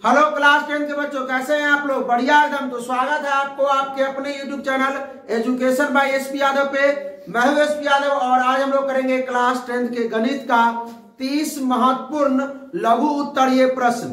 Hello class 10 के बच्चों, कैसे हैं आप लोग? बढ़िया एकदम। तो स्वागत है आपको आपके अपने YouTube channel education by SP Yadav पे। मैं हूं एसपी यादव और आज हम लोग करेंगे क्लास 10 के गणित का 30 महत्वपूर्ण लघु उत्तरीय प्रश्न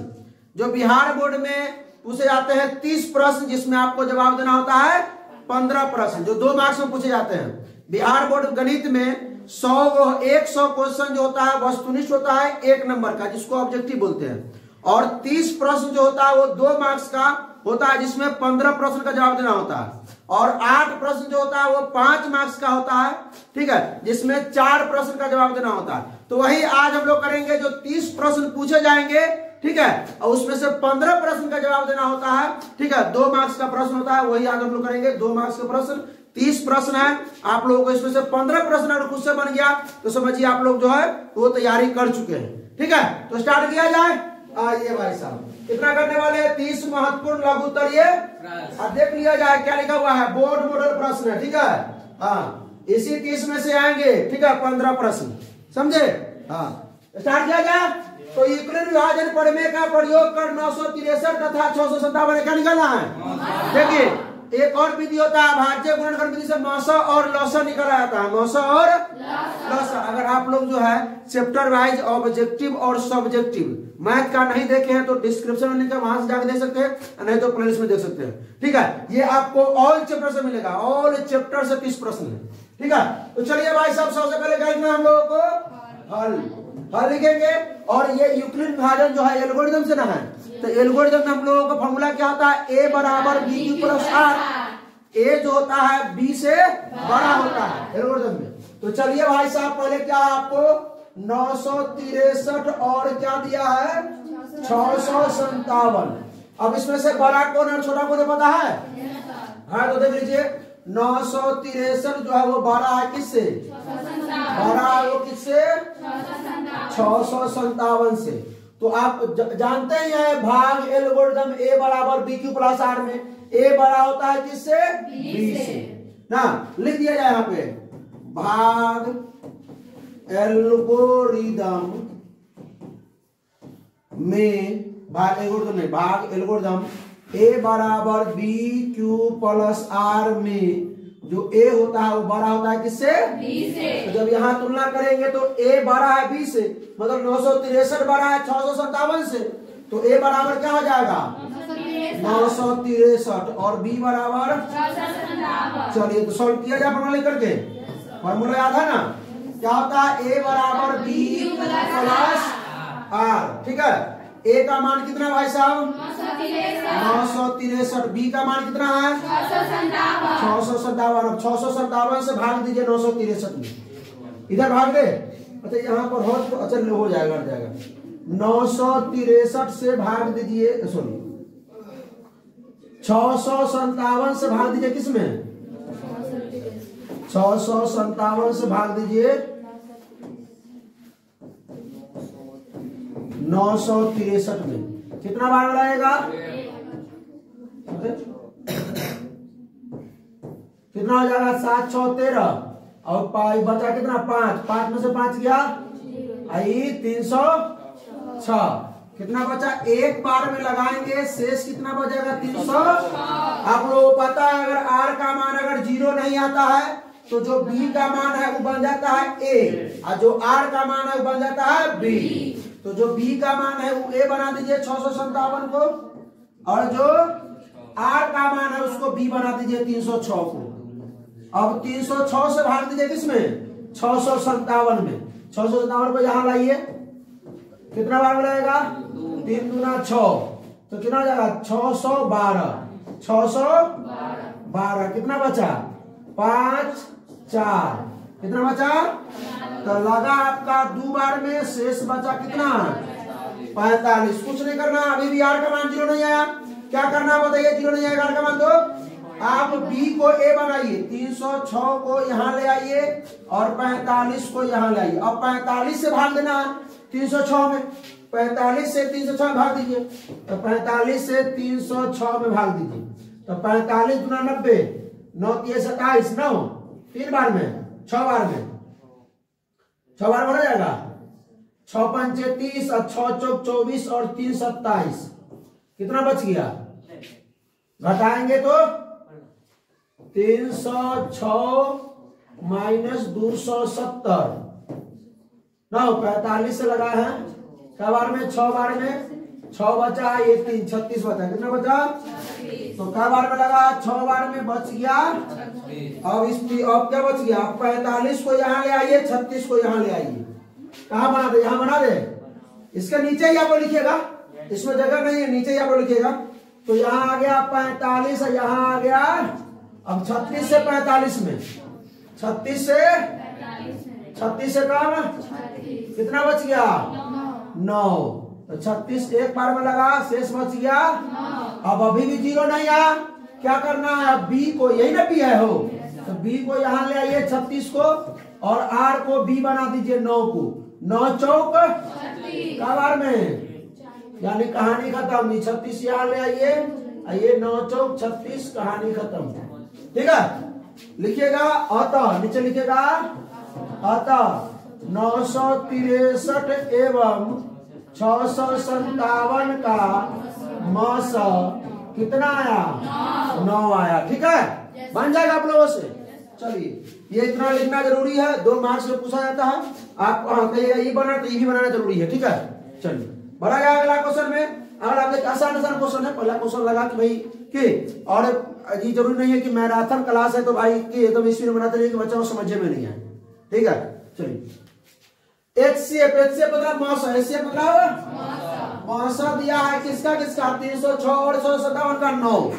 जो बिहार बोर्ड में पूछे जाते हैं। 30 प्रश्न जिसमें आपको जवाब देना होता है 15 प्रश्न जो 2 मार्क्स में पूछे जाते हैं। बिहार बोर्ड गणित में 100 क्वेश्चन जो होता है वस्तुनिष्ठ होता है 1 नंबर का, जिसको ऑब्जेक्टिव बोलते हैं। और 30 प्रश्न जो होता है वो 2 मार्क्स का होता है, जिसमें 15 प्रश्न का जवाब देना होता है। और 8 प्रश्न जो होता है वो 5 मार्क्स का होता है, ठीक है, जिसमें 4 प्रश्न का जवाब देना होता है। तो वही आज हम लोग करेंगे, जो 30 प्रश्न पूछे जाएंगे, ठीक है, और उसमें से 15 प्रश्न का जवाब देना होता है, ठीक है। 2 मार्क्स का प्रश्न होता है, वही आज हम लोग करेंगे। 2 मार्क्स का प्रश्न 30 प्रश्न है। आप लोगों को इसमें से 15 प्रश्न अगर खुद से बन गया तो समझिए आप लोग जो है वो तैयारी कर चुके हैं, ठीक है। तो स्टार्ट किया जाए। आइए भाई साहब, कितना करने वाले हैं? 30 महत्वपूर्ण लघु उत्तरीय। अब देख लिया जाए क्या लिखा हुआ है। बोर्ड मॉडल प्रश्न है, ठीक है। हाँ, इसी 30 में से आएंगे, ठीक है, 15 प्रश्न, समझे। हाँ, स्टार्ट किया जाए। तो यूक्लिड विभाजन प्रमेय का प्रयोग कर 963 तथा 657 क्या निकालना है? देखिए, एक और विधि होता है भाज्य गुणनखंड विधि से मौसा और लौसा निकाला जाता है। मौसा और लौसा। अगर आप लोग जो है चैप्टर वाइज ऑब्जेक्टिव और सब्जेक्टिव मैथ का नहीं देखे हैं तो डिस्क्रिप्शन में लिंक है, वहां से जाकर देख सकते हैं, नहीं तो प्लेलिस्ट में देख सकते हैं, ठीक है। ये आपको ऑल चैप्टर से मिलेगा। ऑल चैप्टर से 30 प्रश्न है, ठीक है। तो चलिए भाई साहब, सबसे पहले क्या लिखना है हम लोगों को? हल लिखेंगे। और ये यूक्लिड विभाजन जो है एल्गोरिथम से ना है, तो एल्गोरिथम में हम लोगों का फॉर्मूला क्या होता है? a बराबर b Q plus r। a जो होता है b से बड़ा होता है एल्गोरिथम में। तो चलिए भाई साहब, पहले क्या आपको 963 और क्या दिया है? 657। अब इसमें से बड़ा कौन और छोटा कौन पता है? हाँ, तो देख लीजिए, 963 जो है वो बड़ा है किससे? बड़ा है वो किससे? 657 से। तो आप जानते ही हैं भाग एल्गोरिथम a बराबर b क्यू प्लस r में a बड़ा होता है किससे? b से ना। लिख दिया जाए यहाँ पे भाग एल्गोरिथम में, भाग एल्गोरिथम a बराबर b क्यू प्लस r में जो a होता है वो बड़ा होता है किससे? b से। तो जब यहाँ तुलना करेंगे तो a बड़ा है b से, मतलब 963 बड़ा है 657 से, तो a बराबर क्या हो जाएगा? 963 और b बराबर। चलिए तो सॉल्व किया जाए फॉर्मूला लेकर के। फॉर्मूला याद है ना? क्या होता है? a बराबर b प्लस r, ठीक है। a का मान कितना भाई साहब? 963। b का मान कितना है? 657। अब 657 से भाग दीजिए 963 में। इधर भाग दे, अच्छा यहाँ पर हो जाएगा, हट जाएगा। 963 से भाग दीजिए, सॉरी 657 से भाग दीजिए किसमें? 657 से भाग दीजिए 963 में। कितना बार लगाएगा? कितना हो जाएगा? 7 6 13 और बचा कितना? 5 में से 5 गया 306। कितना बचा? एक बार में लगाएंगे, शेष कितना बचेगा? 300। आप लोगों को पता है अगर r का मान अगर 0 नहीं आता है तो जो b का मान है वो बन जाता है a, और जो r का मान है वो बन जाता है b। तो जो b का मान है वो a बना दीजिए 657 को, और जो r का मान है उसको b बना दीजिए 306 को। अब 306 से भाग दीजिए किसमें? 657 में। 657 को यहाँ लाइए, कितना बार मिलेगा? 3 दूना 6, तो कितना हो जाएगा? 612। 612 कितना बचा? 5 4, कितना बचा? तो लगा आपका 2 बार में, शेष बचा कितना? 45। कुछ नहीं करना, अभी भी r का मान 0 नहीं आया। क्या करना बताइए? 0 नहीं आएगा r का मान, तो आप b को a बनाइए, 306 को यहाँ ले आइए और 45 को यहाँ ले आइए। अब 45 से भाग देना है 306 में, 45 से 306 में भाग दीजिए, तो 45 से 306 में भाग दीजिए, तो 45 गुना 90, 9 3 27, 9 3 बार में, 6 बार में, 6 बार हो जाएगा। 6 पंचे 30 और 6 चौक 24 और 3 27, कितना बच गया? घटाएंगे तो 306 माइनस 270 9 45 से लगा है। क्या बार में? 6 बार में 6 बचा, ये 3 36 बचा। कितना बचा? तो क्या बार में लगा? 6 बार में बच गया। अब क्या बच गया? 45 को यहाँ ले आइए, 36 को यहाँ ले आइए। कहाँ बना दे? यहाँ बना दे। इसके नीचे ही आपको लिखिएगा, इसमें जगह नहीं है, नीचे ही आपको लिखिएगा। तो यहाँ आ गया 45, यहाँ आ गया। अब 36 से 45 में 36 से कम कितना बच गया? 9। तो 36 एक बार में लगा, शेष बच गया। अब अभी भी 0 नहीं आया, क्या करना है? अब बी को, यही ना बी है हो, तो बी को यहाँ ले आइए 36 को, और आर को बी बना दीजिए 9 को। 9 चौक क्या बार में? यानी कहानी खत्म। 36 यहाँ ले आइए, आइए 9 चौक 36, कहानी खत्म। ठीक है, लिखिएगा। अतः नीचे लिखिएगा, अतः 963 एवं 657 का मास कितना आया? 9 आया। ठीक है, बन जाएगा आप लोगों से। चलिए, ये इतना लिखना जरूरी है, 2 मार्क्स में पूछा जाता है। आप कहिएगा ये बना तो ये भी बनाना जरूरी है। ठीक है, चलिए बढ़ा गया अगला क्वेश्चन में। अगर आप आसान क्वेश्चन है, पहला क्वेश्चन लगा कि भाई के, और ये जरूरी नहीं है कि मैराथन क्लास है तो भाई कि एकदम इसी में बनाते रहिए कि बच्चों को समझे में नहीं आए। ठीक है, चलिए। HCF मतलब मास, HCF मतलब मास दिया है किसका किसका? 306 और 657 का 9।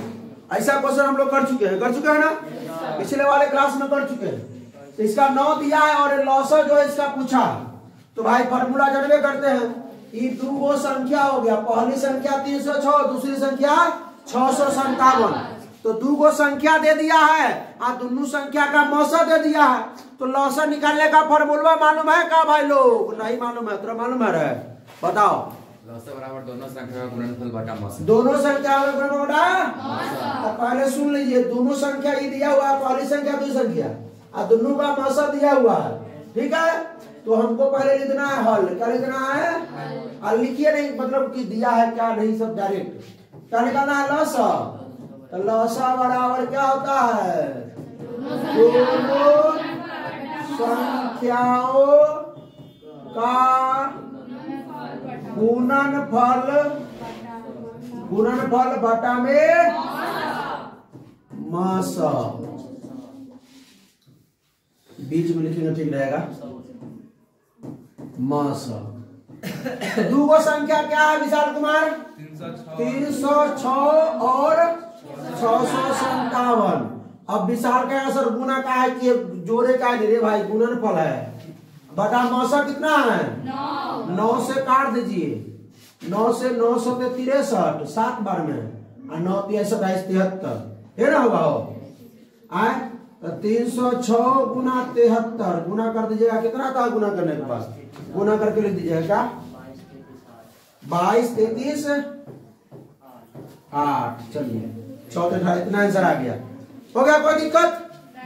ऐसा क्वेश्चन हम लोग कर चुके हैं ना, पिछले वाले क्लास में कर चुके हैं। तो इसका 9 दिया है और लॉसर जो है इसका पूछा। तो भाई फॉर्मूला जानवे करते हैं। ये 2 संख्या हो गया, पहली संख्या 306, दूसरी संख्या 657। तो 2 संख्या दे दिया है और दोनों संख्या का मौसा दे दिया है। तो लॉसर निकालने का फॉर्मूला मालूम है क्या भाई लोग? नहीं मालूम है? तो मालूम है, बताओ। लॉसर बराबर दोनों संख्या का गुणनफल बटा मौसा। दोनों संख्या का गुणनफल बटा। तो पहले सुन लीजिए, दोनों संख्या ये दिया हुआ है, पहली संख्या दूसरी संख्या, और दोनों का मौसा दिया हुआ है। ठीक है, तो हमको पहले लिखना है हल। क्या लिखना है? हल लिखिए, नहीं मतलब कि दिया है क्या, नहीं सब डायरेक्ट। क्या निकालना है? लॉसा। तो लॉसा बराबर क्या होता है? दोनों संख्याओं का गुणनफल बटा में मासा। बीच में लिखेंगे ठीक रहेगा, मासा। 2 संख्या क्या है विशाल कुमार? 306 और 657। अब विशाल का असर गुना का है कि जोड़े का है रे भाई, गुणनफल है। बटा मौसा कितना है? 9 से काट दीजिए। 9 से 9 सौ 63, 7 बार में, और 9 3 73 है ना होगा आए। तो 306 गुना 73 गुना कर दीजिएगा। कितना था गुना करने के बाद? गुना करके लिख दीजिएगा क्या? 22 33 8। चलिए 14 इतना आंसर आ गया। हो गया, कोई दिक्कत?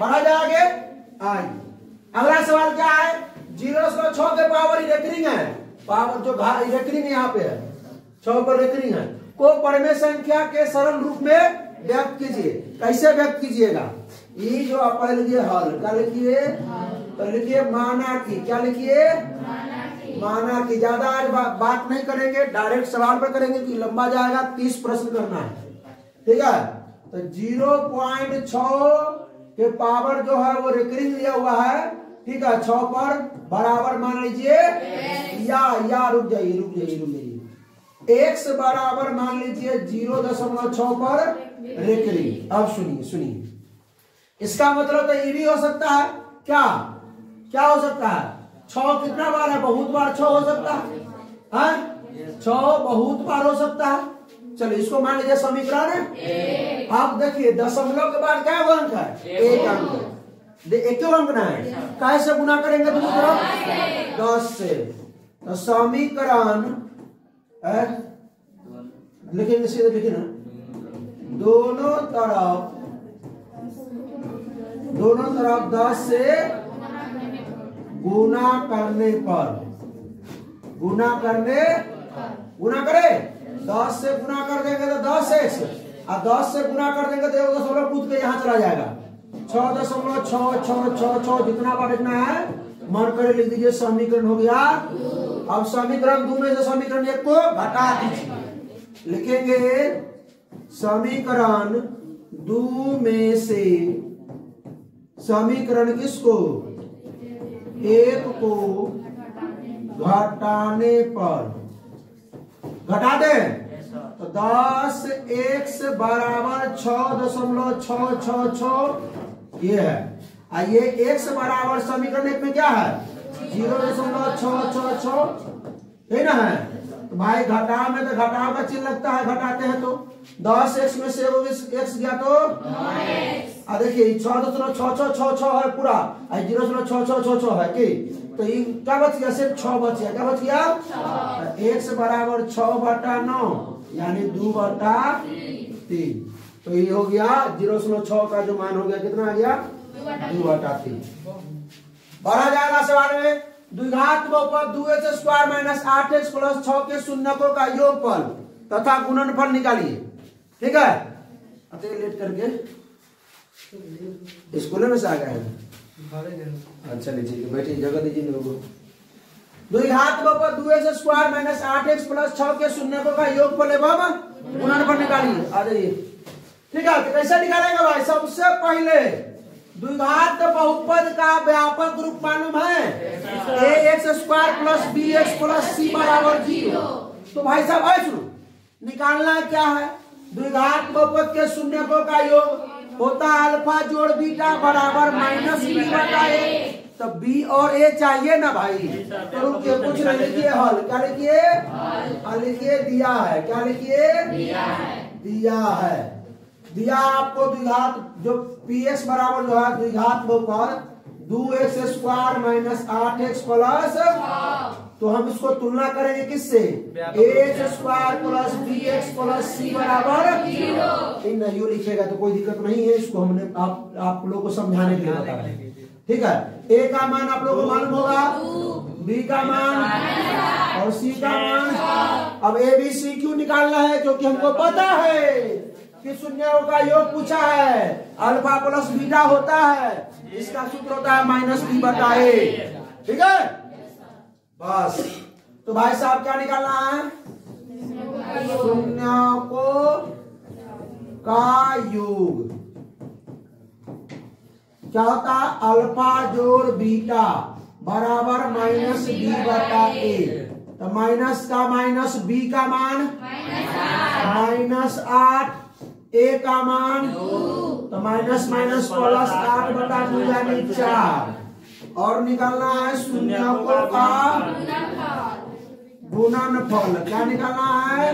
बढ़ा जाए आगे। आइए अगला सवाल क्या है? 0 के पावर रेकरिंग है, पावर जो रेकरिंग यहाँ पे है, 6 पर रेकरिंग है, को परमेय संख्या के सरल रूप में व्यक्त कीजिए। कैसे व्यक्त कीजिएगा? ये जो आप लिखिए हल, क्या लिखिए? तो लिखिए माना कि, क्या लिखिए? माना कि। ज्यादा आज बात नहीं करेंगे, डायरेक्ट सवाल पर करेंगे कि लंबा जाएगा। 30 प्रश्न करना है। ठीक है, तो 0.6 के पावर जो है वो रेकरिंग लिया हुआ है। ठीक है, 6 पर बराबर मान लीजिए, या रुक जाइए x बराबर मान लीजिए 0.6 पर रेकरिंग। अब सुनिए, इसका मतलब तो ये भी हो सकता है, क्या हो सकता है? 6 कितना बार है? बहुत बार 6 हो सकता है, 6 बहुत बार हो सकता है। चलो इसको मान लीजिए समीकरण। आप देखिए दशमलव के बाद क्या अंक है? 1 अंक। एक अंक ना है, कैसे गुना करेंगे दोनों तरफ? 10 से। तो समीकरण लिखेंगे, सीधे लिखिए ना, दोनों तरफ 10 से गुना करे 10 से गुना कर देंगे तो 10x, और 10 से गुना कर देंगे तो 1 कूद के यहाँ चला जाएगा 6.666 जितना बार लिखना है मन करे लिख दीजिए। समीकरण हो गया। अब समीकरण 2 में से समीकरण 1 को घटा दीजिए। लिखेंगे समीकरण 2 में से समीकरण किसको 1 को घटाने पर घटा दे तो 10x बराबर 6.666 ये है। ये x बराबर समीकरण 1 में क्या है 0.666 है ना है। तो भाई घटाव में तो घटाव का चिन्ह लगता है, घटाते हैं तो 10x में से x गया तो देखिए 6.666 है पूरा, 0.666 है कि तो ये क्या बच गया सिर्फ 6 बच गया। क्या बच गया x बराबर 6/9 यानी 2/3। तो ये हो गया 0.6 का जो मान हो गया कितना आ गया 2/3। बढ़ा जाएगा सवाल में द्विघात बहुपद 2x² - 8x + 6 के शून्यकों का योगफल तथा गुणनफल निकालिए। ठीक है, अब लेट करके स्कूल में से आ गए हैं। अच्छा लीजिए बैठिए, जगह दीजिए लोगों को। द्विघात बहुपद 2x² - 8x + 6 के शून्यकों का योगफल एवं गुणनफल निकालिए। आ जाइए। ठीक है, तो कैसे निकालेंगे भाई। सबसे पहले द्विघात बहुपद का व्यापक रूप मालूम है ax² + bx + c बराबर 0। तो भाई साहब ऐसे निकालना क्या है द्विघात बहुपद के शून्यकों का योग होता अल्फा जोड़ बीटा बराबर -b/a। तो b और a चाहिए ना भाई। तो रुकिए कुछ नहीं लिखिए हल। क्या लिखिए लिखिए दिया है। क्या लिखिए दिया है। दिया आपको द्विघात जो px बराबर जो है द्विघात बहुपद 2x² - 8x + तो हम इसको तुलना करेंगे किससे ax² + bx + c बराबर 0। यू लिखेगा तो कोई दिक्कत नहीं है। इसको हमने आप लोगों को समझाने के लिए बता रहे हैं। ठीक है, a का मान आप लोगों को मालूम होगा, b का मान और c का मान। अब a b c क्यों निकालना है क्योंकि हमको पता है कि शून्यों का योग पूछा है अल्फा प्लस बीटा होता है, इसका सूत्र होता है -b/a। ठीक है बस। तो भाई साहब क्या निकालना है शून्यों का योग क्या होता है अल्फा जोड़ बीटा बराबर -b/a। तो माइनस का माइनस b का मान -8 a का मान तो माइनस प्लस 8/2 यानी 4। और निकालना है शून्यों का गुणनफल। क्या निकालना है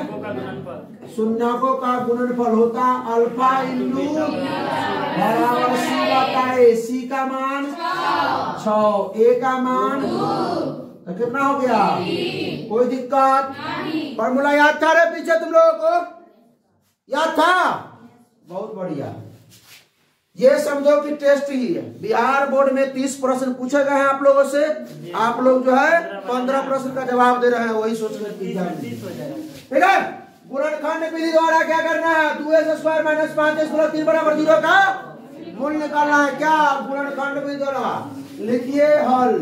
शून्यों का गुणनफल होता अल्फा इंटू बराबर c/a। c का मान 6 a का मान तो कितना हो गया कोई दिक्कत। फॉर्मूला याद था रे पीछे तुम लोगों को याद था। बहुत बढ़िया। ये समझो कि टेस्ट ही है। बिहार बोर्ड में 30 प्रश्न पूछे गए हैं आप लोगों से। आप लोग जो है 15 प्रश्न का जवाब दे रहे हैं। वही सोच रहे ठीक है। गुणनखंड विधि द्वारा क्या करना है 2x² - 5x + 3 बराबर 0 का मूल्य निकालना है। क्या गुणनखंड विधि द्वारा लिखिए हल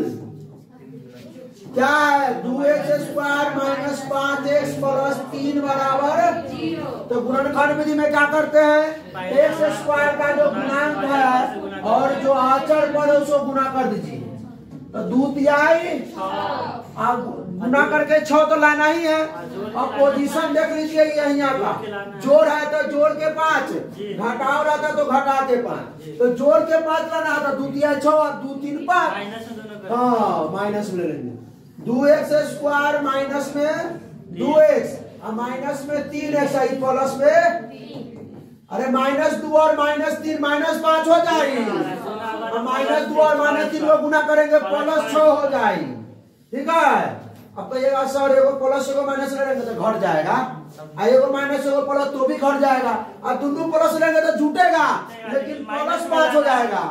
क्या है 2x² - 5x + 3 बराबर 0। तो गुणनखंड विधि में क्या करते हैं x² का जो गुणांक है और जो आचर पद है उसको गुना कर दीजिए। तो 2 तिहाई गुना करके 6 तो लाना ही है। अब पोजीशन देख लीजिए यहाँ का जोड़ है तो जोड़ के 5, घटाव रहता तो घटा के 5। तो जोड़ के 5 लाना था 2 तिहाई 6 और 2 3 5। हाँ माइनस में ले लेंगे 2x² माइनस में 2x और माइनस में 3x प्लस में अरे -2 और -3 -5 हो जाएगी। -2 और -3 को गुना करेंगे +6 हो जाएगी। ठीक है। अब कहिएगा सर एगो प्लस एगो माइनस लेंगे तो घट जाएगा, एगो माइनस एगो प्लस तो भी घट जाएगा, और दोनों प्लस लेंगे तो जुटेगा लेकिन +5 हो जाएगा।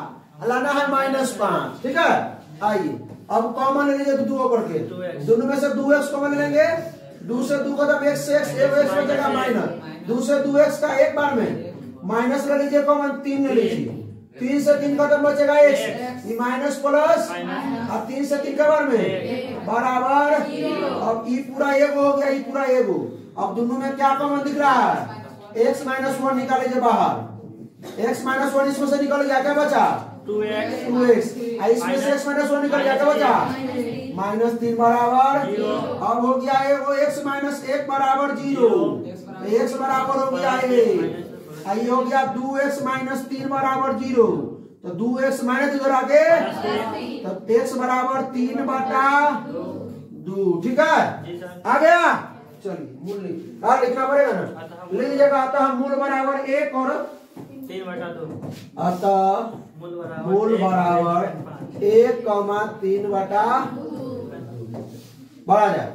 लाना है -5। ठीक है। आइए अब कॉमन ले लीजिए 2 करके, दोनों में से 2x कॉमन लेंगे 2 से 2 खत्म, x से x बचेगा माइनस, 2 से 2x का एक बार में माइनस ले लीजिए कॉमन, 3 ले लीजिए, 3 से 3 खत्म बचेगा x, ये माइनस प्लस, अब 3 से 3 के बार में बराबर, अब ई पूरा एगो हो गया, ई पूरा एगो। अब दोनों में क्या कॉमन दिख रहा है, x माइनस 1 निकाल लीजिए बाहर, x माइनस 1 इसमें से निकल गया, क्या बचा 2x, इसमें से x माइनस 1 निकल गया, क्या बचा -3 बराबर, अब हो गया एगो x माइनस 1 बराबर 0, x बराबर हो गया ये हो गया 2x माइनस 3 बराबर 0, तो 2x माइनस इधर आगे, तो x बराबर 3/2, ठीक है आ गया। चलिए मूल लिखना पड़ेगा ना, ले लीजिएगा, अतः मूल बराबर 1 और 3/2, अतः मूल बराबर 1,3/2 बढ़ा जाए।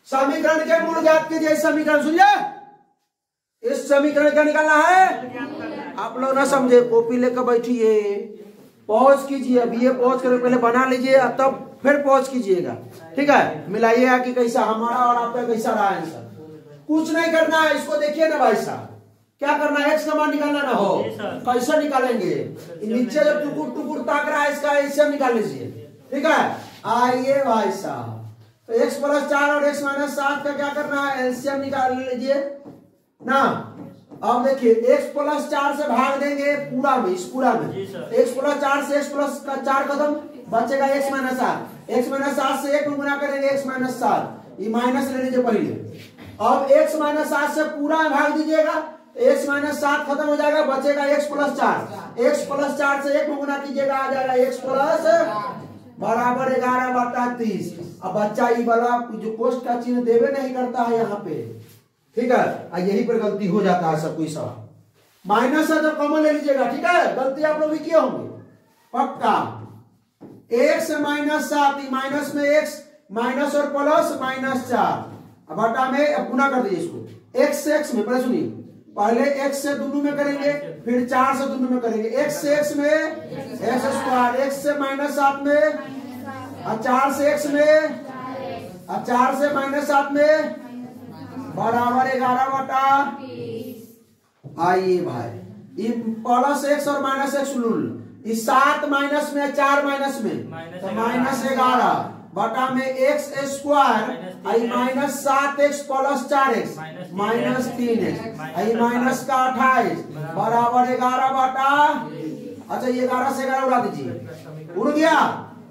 समीकरण के मूल ज्ञात कीजिए, इस समीकरण सुनिए, इस समीकरण क्या निकालना है, आप लोग ना समझे कॉपी लेकर बैठिए, पॉज कीजिए, अब ये पॉज करके पहले बना लीजिए, तब फिर पॉज कीजिएगा, ठीक है, मिलाइएगा कि कैसा हमारा और आपका कैसा रहा आंसर। कुछ नहीं करना है, इसको देखिए ना भाई साहब, क्या करना है, एक्स का मान निकालना ना हो, कैसे निकालेंगे, नीचे जो टुकुर टुकुर ताक रहा है इसका एलसीएम निकाल लीजिए, ठीक है। आइए भाई साहब, तो x प्लस 4 और x माइनस 7 का क्या करना है, एलसीएम निकाल लीजिए ना। अब देखिए x प्लस 4 से भाग देंगे पूरा में, इस पूरा में x प्लस 4 से x प्लस 4 खत्म, बचेगा x माइनस 7, x माइनस 7 से 1 में गुना करेंगे x माइनस 7, ये माइनस ले लीजिए पहले। अब x माइनस 7 से पूरा में भाग दीजिएगा, x माइनस 7 खत्म हो जाएगा, बचेगा x प्लस 4, x प्लस 4 से 1 में गुना कीजिएगा, आ जाएगा x प्लस बराबर 11/30। अब बच्चा ये वाला जो पोस्ट का चिन्ह देवे नहीं करता है यहाँ पे, ठीक है, यही पर गलती हो जाता है सब कोई सवाल। माइनस है तो कॉमन ले लीजिएगा, ठीक है, गलती आप लोग भी किए होंगे पक्का। x माइनस 7, माइनस में x माइनस और प्लस -4, बटा में गुना कर दीजिए इसको, x से x में, पहले सुनिए, पहले x से दोनों में करेंगे, फिर 4 से दोनों में करेंगे, x से x में x स्क्वायर, x से -7 में, और 4 से x में, और 4 से -7 में बराबर 11/। आइए भाई, ये प्लस x और माइनस x लूल, इस 7 माइनस में 4 माइनस में, तो -11 बटा में x स्क्वायर, आई -7x प्लस 4x -3x, आई माइनस का 28 बराबर 11/। अच्छा ये 11 से 11 उड़ा दीजिए, उड़ गया।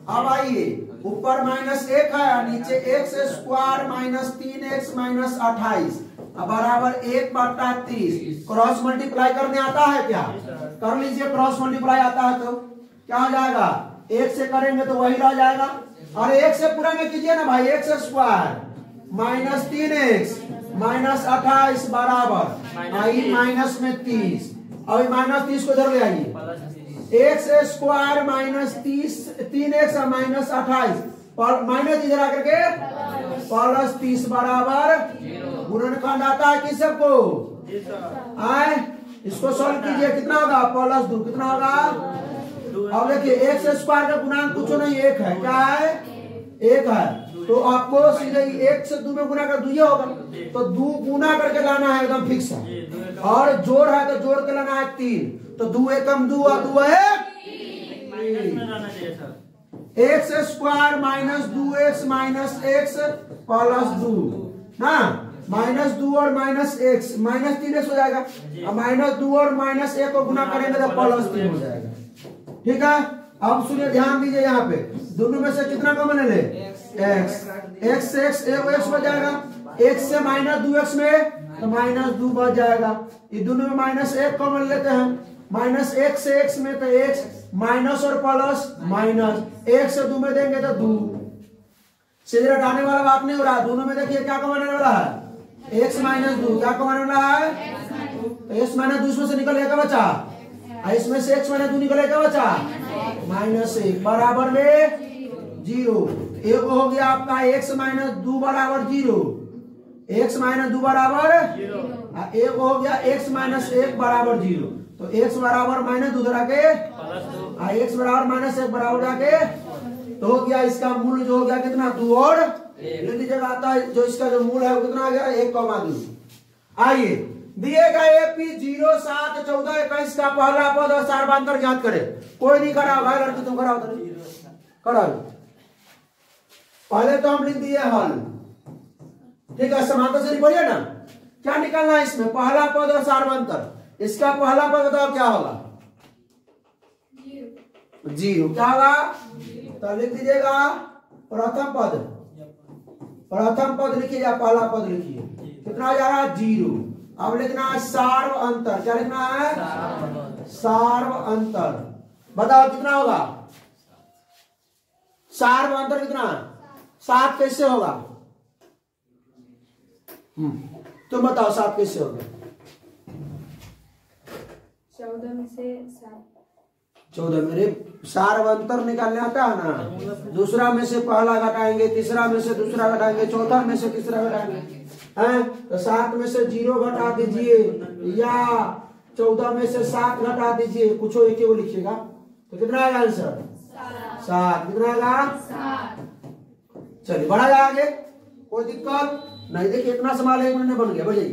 अब आइए ऊपर -1 है, नीचे x स्क्वायर -3x -28 बराबर 1/30। क्रॉस मल्टीप्लाई करने आता है क्या, कर लीजिए, क्रॉस मल्टीप्लाई आता है तो क्या हो जाएगा, 1 से करेंगे तो वही रह जाएगा, और 1 से पूरा में कीजिए ना भाई, x स्क्वायर -3x -28 बराबर आई माइनस में 30, अभी -30 को इधर ले आइए, x स्क्वायर -3x और -28 माइनस इधर आकर के प्लस 30 बराबर, गुणनखंड आता है किस सबको, आए इसको सॉल्व कीजिए, कितना होगा +2, कितना होगा। अब देखिए x स्क्वायर का गुणांक कुछ नहीं 1 है, क्या है 1 है, तो आपको सीधे 1 से 2 में गुना कर 2 होगा, तो 2 गुना करके लाना है, एकदम फिक्स है, और जोड़ है तो जोड़ के लाना है 3, तो 2 एकम 2 और 2 है x स्क्वायर -2x -x +2 ना, -2 और -x -3x हो जाएगा, अब -2 और -1 को गुना करेंगे तो +3 हो जाएगा, ठीक है। अब सुनिए ध्यान दीजिए, यहाँ पे दोनों में से कितना कॉमन ले, x से x बच जाएगा, x से -2x में तो -2 बच जाएगा, ये दोनों में -1 कॉमन लेते हैं, -1 से x में तो x माइनस और प्लस माइनस, 1 से 2 में देंगे तो 2, सीधे हटाने वाला बात नहीं हो रहा, दोनों में देखिए क्या कॉमन आने वाला है, x -2, क्या कॉमन आने वाला है, x -2 इसमें से निकलेगा बचा, इसमें से x -2 निकलेगा बचा -1 बराबर में 0, एक हो गया आपका x -2 बराबर 0, x -2 बराबर 0, एक हो गया x -1 बराबर 0, तो x बराबर -2 उधर आके x बराबर -1 बराबर जाके, तो हो गया इसका मूल जो हो गया कितना 2 और लिख दीजिएगा। आता है जो इसका जो मूल है वो कितना आ गया 1,2। आइए दिए गए पी 0 7 14 21 का पहला पद और सार्वंतर ज्ञात करे। कोई नहीं करा भाई लड़की तुम कराओ करा। पहले तो हम लिख दिए हल, ठीक है। समांतर से पढ़िए ना क्या निकलना है इसमें पहला पद और सार्वंतर। इसका पहला पद बताओ क्या होगा 0। क्या होगा तो लिख दीजिएगा प्रथम पद। प्रथम पद लिखिए या पहला पद लिखिए कितना आ जाएगा 0। अब लिखना है सार्व अंतर। क्या लिखना है सार्व अंतर। बताओ कितना होगा सार्व अंतर कितना 7 कैसे होगा तुम बताओ 7 कैसे होगा 14 में से 7 14 मेरे सार्व अंतर निकालने आता है ना। दूसरा में से पहला घटाएंगे, तीसरा में से दूसरा घटाएंगे, चौथा में से तीसरा घटाएंगे हैं तो 7 में से 0 घटा दीजिए या 14 में से 7 घटा दीजिए। कुछ एक ही वो लिखिएगा तो कितना आएगा आंसर 7। कितना आएगा 7। चलिए बढ़ा जाए आगे कोई दिक्कत नहीं। देखिए इतना सवाल 1 मिनट में बन गया। बढ़िए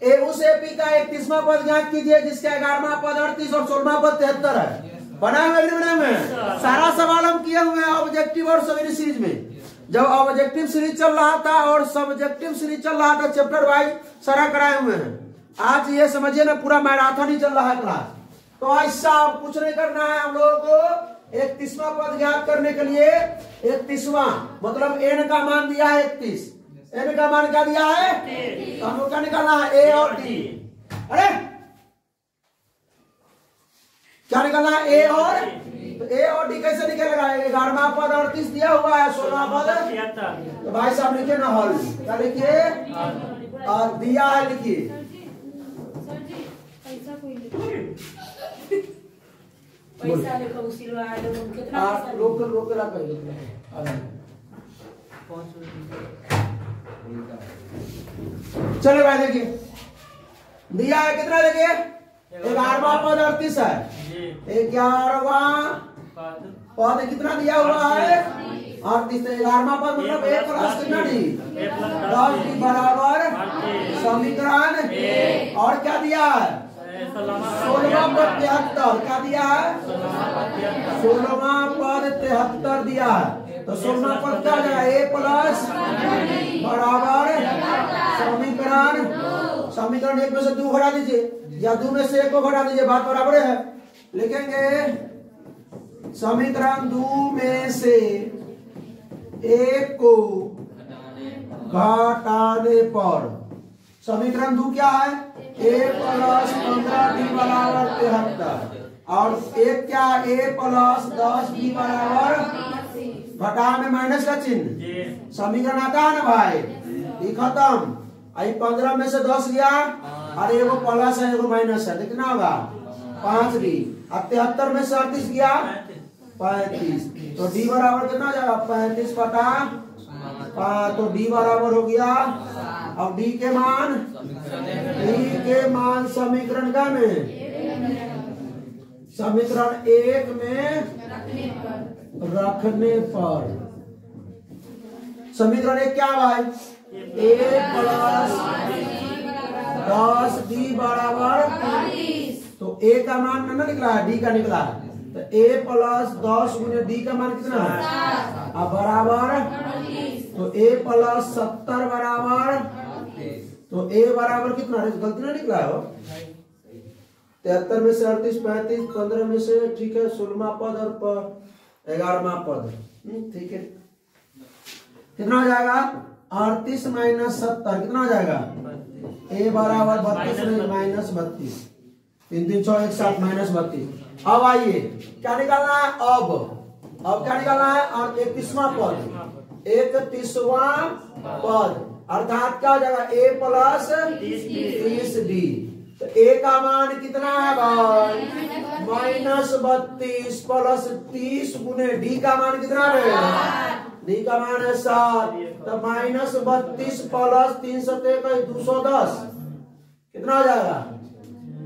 ए उस एपी का 31वां पद ज्ञात कीजिए जिसका 11वां पद 38 और 16वां पद 73 है। बनाए हुए बनाए हुए सारा सवाल हम किए हुए हैं ऑब्जेक्टिव और सभी सीरीज में। जब ऑब्जेक्टिव सीरीज चल रहा था और सब्जेक्टिव सीरीज चल रहा था चैप्टर वाइज सारा कराए हुए हैं। आज ये समझिए ना पूरा मैराथन ही चल रहा है क्लास। तो ऐसा कुछ नहीं करना है हम लोगों को 31वां पद ज्ञात करने के लिए 31वां मतलब n का मान दिया है 31। n का मान क्या दिया है तो हम लोग क्या निकालना है a और d। अरे क्या निकालना है a और तो a और d कैसे निकलेगा 11वां पद 38 दिया हुआ है 16वां पद तो भाई साहब लिखिए ना हल। क्या लिखिए और दिया है लिखिए सर जी पैसा कोई पैसा देखो सिलवा लो कितना आप लोग ला कर चलो भाई देखिए दिया है कितना देखिए 11वां पद 38 है। 11वां पद कितना दिया हुआ है 38। 11वां पद मतलब 1 प्लस कितना डी 10 डी बराबर समीकरण और क्या दिया है 16वां पद 73। क्या दिया है 16वां पद 73 दिया है। तो 16वां पद क्या आ जाएगा a प्लस बराबर समीकरण 1 में से 2 घटा दीजिए या 2 में से 1 को घटा दीजिए बात बराबर है। लिखेंगे समीकरण 2 में से 1 को घटाने पर समीकरण 2 क्या है a प्लस 15d बराबर 73 और 1 क्या a प्लस 10d बराबर घटा में माइनस का चिन्ह समीकरण आता है ना भाई ये खत्म। आई 15 में से 10 गया और एगो प्लस है एगो माइनस है कितना होगा 5d। अब 73 में से 38 गया 35 तो d बराबर कितना जाएगा 35 बटा 5 तो d बराबर हो गया। अब d के मान समीकरण का में समीकरण 1 में रखने पर समीकरण 1 क्या भाई a प्लस 10d बराबर तो a का मान ना निकला है d का निकला है तो a प्लस 10 गुने d का मान कितना है अब बराबर तो a प्लस 70 बराबर तो a बराबर कितना गलती ना निकला है 73 में से 38 35 15 में से ठीक है 16वां पद और 11वां पद ठीक है कितना हो जाएगा 38 माइनस 70 कितना हो जाएगा a बराबर 32 नहीं माइनस 32 3 3 6 1 7 माइनस 32। अब आइए क्या निकालना है अब क्या निकालना है और 31वां पद 31वां पद अर्थात क्या हो जाएगा a प्लस 30d तो a का मान कितना है भाई माइनस 32 प्लस 30 गुने d का मान कितना रहेगा d का मान है 7 तो माइनस 32 प्लस 323 210 कितना हो जाएगा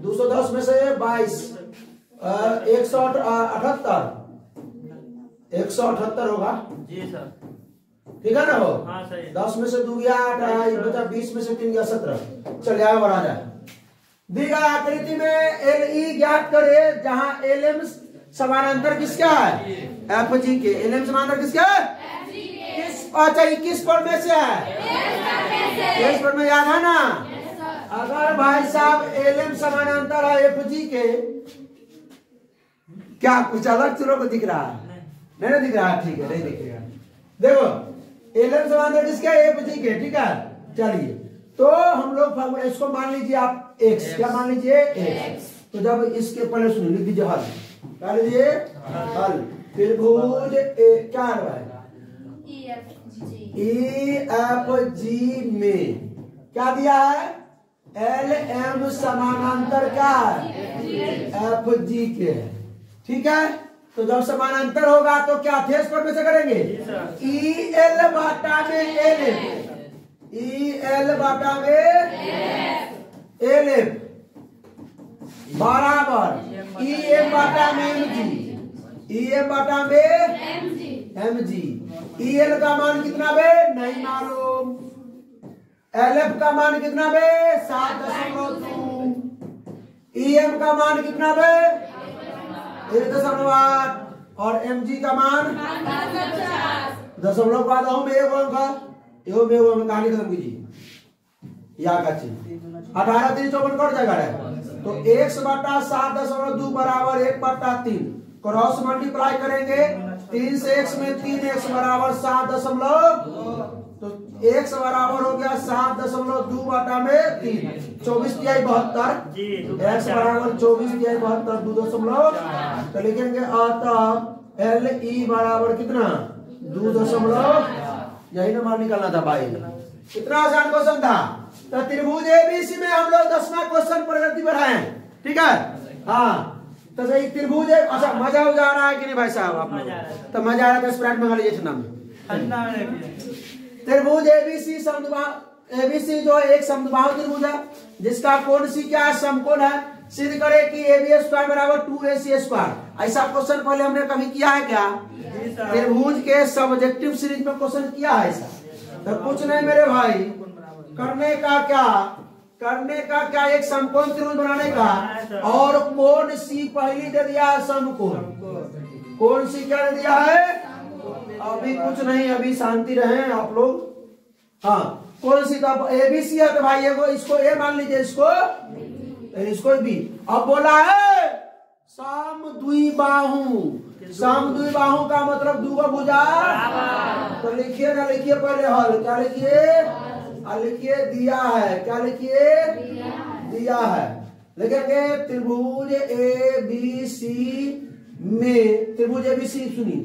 210 में से 22 178 178 होगा जी सर ठीक है ना हो? हाँ सही। 10 में से 2 गया 8, ये बचा 20 में से 3 गया 17। चल जाए बढ़ा जाए। दी गई आकृति में एल ई ज्ञात करे जहां एल एम समानांतर किसका है? एफ जी के। एल एम समानांतर किसका है? किस? अच्छा 21 पद में से है। 21 पद में याद है ना? अगर भाई साहब एल एम समानांतर है एफ जी के, क्या कुछ अलग चुरो को दिख रहा है? नहीं ना दिख रहा है? ठीक है, नहीं दिख रहा। देखो एल एम समानांतर किसका है? एफ जी के। ठीक है, चलिए तो हम लोग इसको मान लीजिए आप एक्स। क्या मान लीजिए? एक्स। तो जब इसके पहले सुनिए, लिख दीजिए हल। क्या लीजिए? हल। त्रिभुज क्या है? ई एफ जी में क्या दिया है? एल एम समानांतर क्या है? एफ जी के। ठीक है, तो जब समानांतर होगा तो क्या थे पर में से करेंगे? ई एल बाटा में एल एफ। ई एल बाटा में एल एफ बराबर ई एम बाटा में एम जी। ई एम बाटा में एम जी। ई एल का मान कितना बे? नहीं मालूम। एल एफ का मान कितना बे? 7.2। ई एम का मान कितना बे? 1.8। और एम जी का मान 0.5 बाद में एक अंक एगो में वो में कहानी खत्म कीजिए। या का चीज 18 3 54 कट जाएगा रे। तो x बटा 7.2 बराबर 1/3 क्रॉस मल्टीप्लाई करेंगे। 3 से x में 3x बराबर 7.2। तो x बराबर हो गया 7.2 बटा में 3। 24 तिहाई 72। x बराबर 24 तिहाई 72 2.4। तो लिखेंगे अतः एल ई बराबर कितना? 2.4। यही नंबर निकलना था भाई। कितना आसान क्वेश्चन था। तो त्रिभुज एबीसी में हम लोग 10वां क्वेश्चन प्रगति पर हैं। ठीक है, हाँ। तो सही त्रिभुज। अच्छा मजा हो जा रहा है कि नहीं भाई साहब? आप लोग तो मजा आ रहा था। स्प्राइट मंगा लीजिए ठंडा में। त्रिभुज एबीसी समद्विबाहु, एबीसी जो एक समद्विबाहु त्रिभुज है जिसका कोण सी क्या है? समकोण है। सिद्ध करे कि AB स्क्वायर बराबर 2AC स्क्वायर। ऐसा क्वेश्चन पहले हमने कभी किया है क्या? त्रिभुज के सब्जेक्टिव सीरीज में क्वेश्चन किया है ऐसा? तो कुछ नहीं मेरे भाई, करने का क्या एक समकोण त्रिभुज बनाने का। और कोण सी पहली दे दिया है समकोण। कोण सी क्या दे दिया है? अभी कुछ नहीं, अभी शांति रहे आप लोग। हाँ, कोण सी तो एबीसी है। तो भाई एगो इसको ए मान लीजिए, इसको भी। अब बोला है समद्विबाहु। समद्विबाहु का मतलब दुगो भुजा। तो लिखिए ना, लिखिए पहले हल। क्या लिखिए? लिखिए दिया है। क्या लिखिए? दिया है। लिखेंगे त्रिभुज ए बी सी में, त्रिभुज एबीसी सुनिए,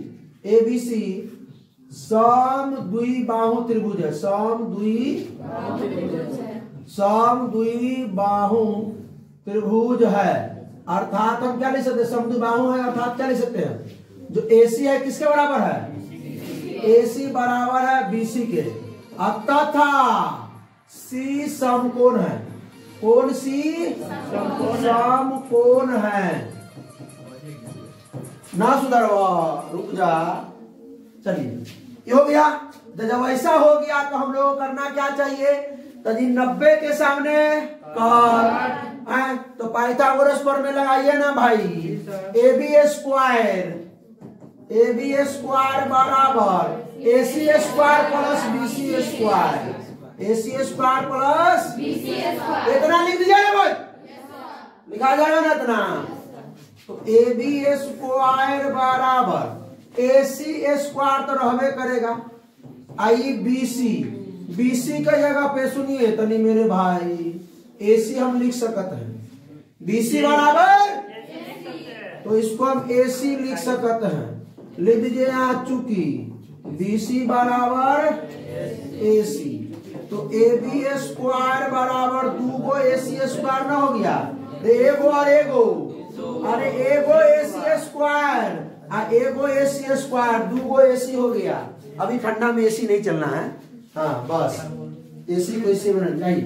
एबीसी समद्विबाहु त्रिभुज है। समद्विबाहु त्रिभुज है। अर्थात हम क्या लिख सकते हैं? समद्विबाहु है अर्थात क्या लिख सकते हैं? जो AC है किसके बराबर है? AC बराबर है BC के। तथा C समकोण है। कोण C समकोण है। ना सुधरवा, रुक जा। चलिए ये हो गया। जब ऐसा हो गया तो हम लोग करना क्या चाहिए? तो जी 90 के सामने कर। तो पाइथागोरस पर में लगाइए ना भाई। AB स्क्वायर बराबर AC square plus BC square. AC square plus इतना लिख दीजिए भाई, लिखा जाएगा ना इतना। तो AB स्क्वायर बराबर AC स्क्वायर तो रहबे करेगा। आई BC का जगह पे सुनिए तनी मेरे भाई, AC हम लिख सकते हैं। BC बराबर, तो इसको हम AC लिख सकते हैं। लिख दीजिए यहाँ, चूंकि BC बराबर AC, तो AB स्क्वायर बराबर 2 AC स्क्वायर ना हो गया? एगो और एगो, अरे एगो AC स्क्वायर और एगो AC स्क्वायर, 2 AC हो गया। अभी ठंडा में AC नहीं चलना है। हाँ बस AC को AC में नहीं।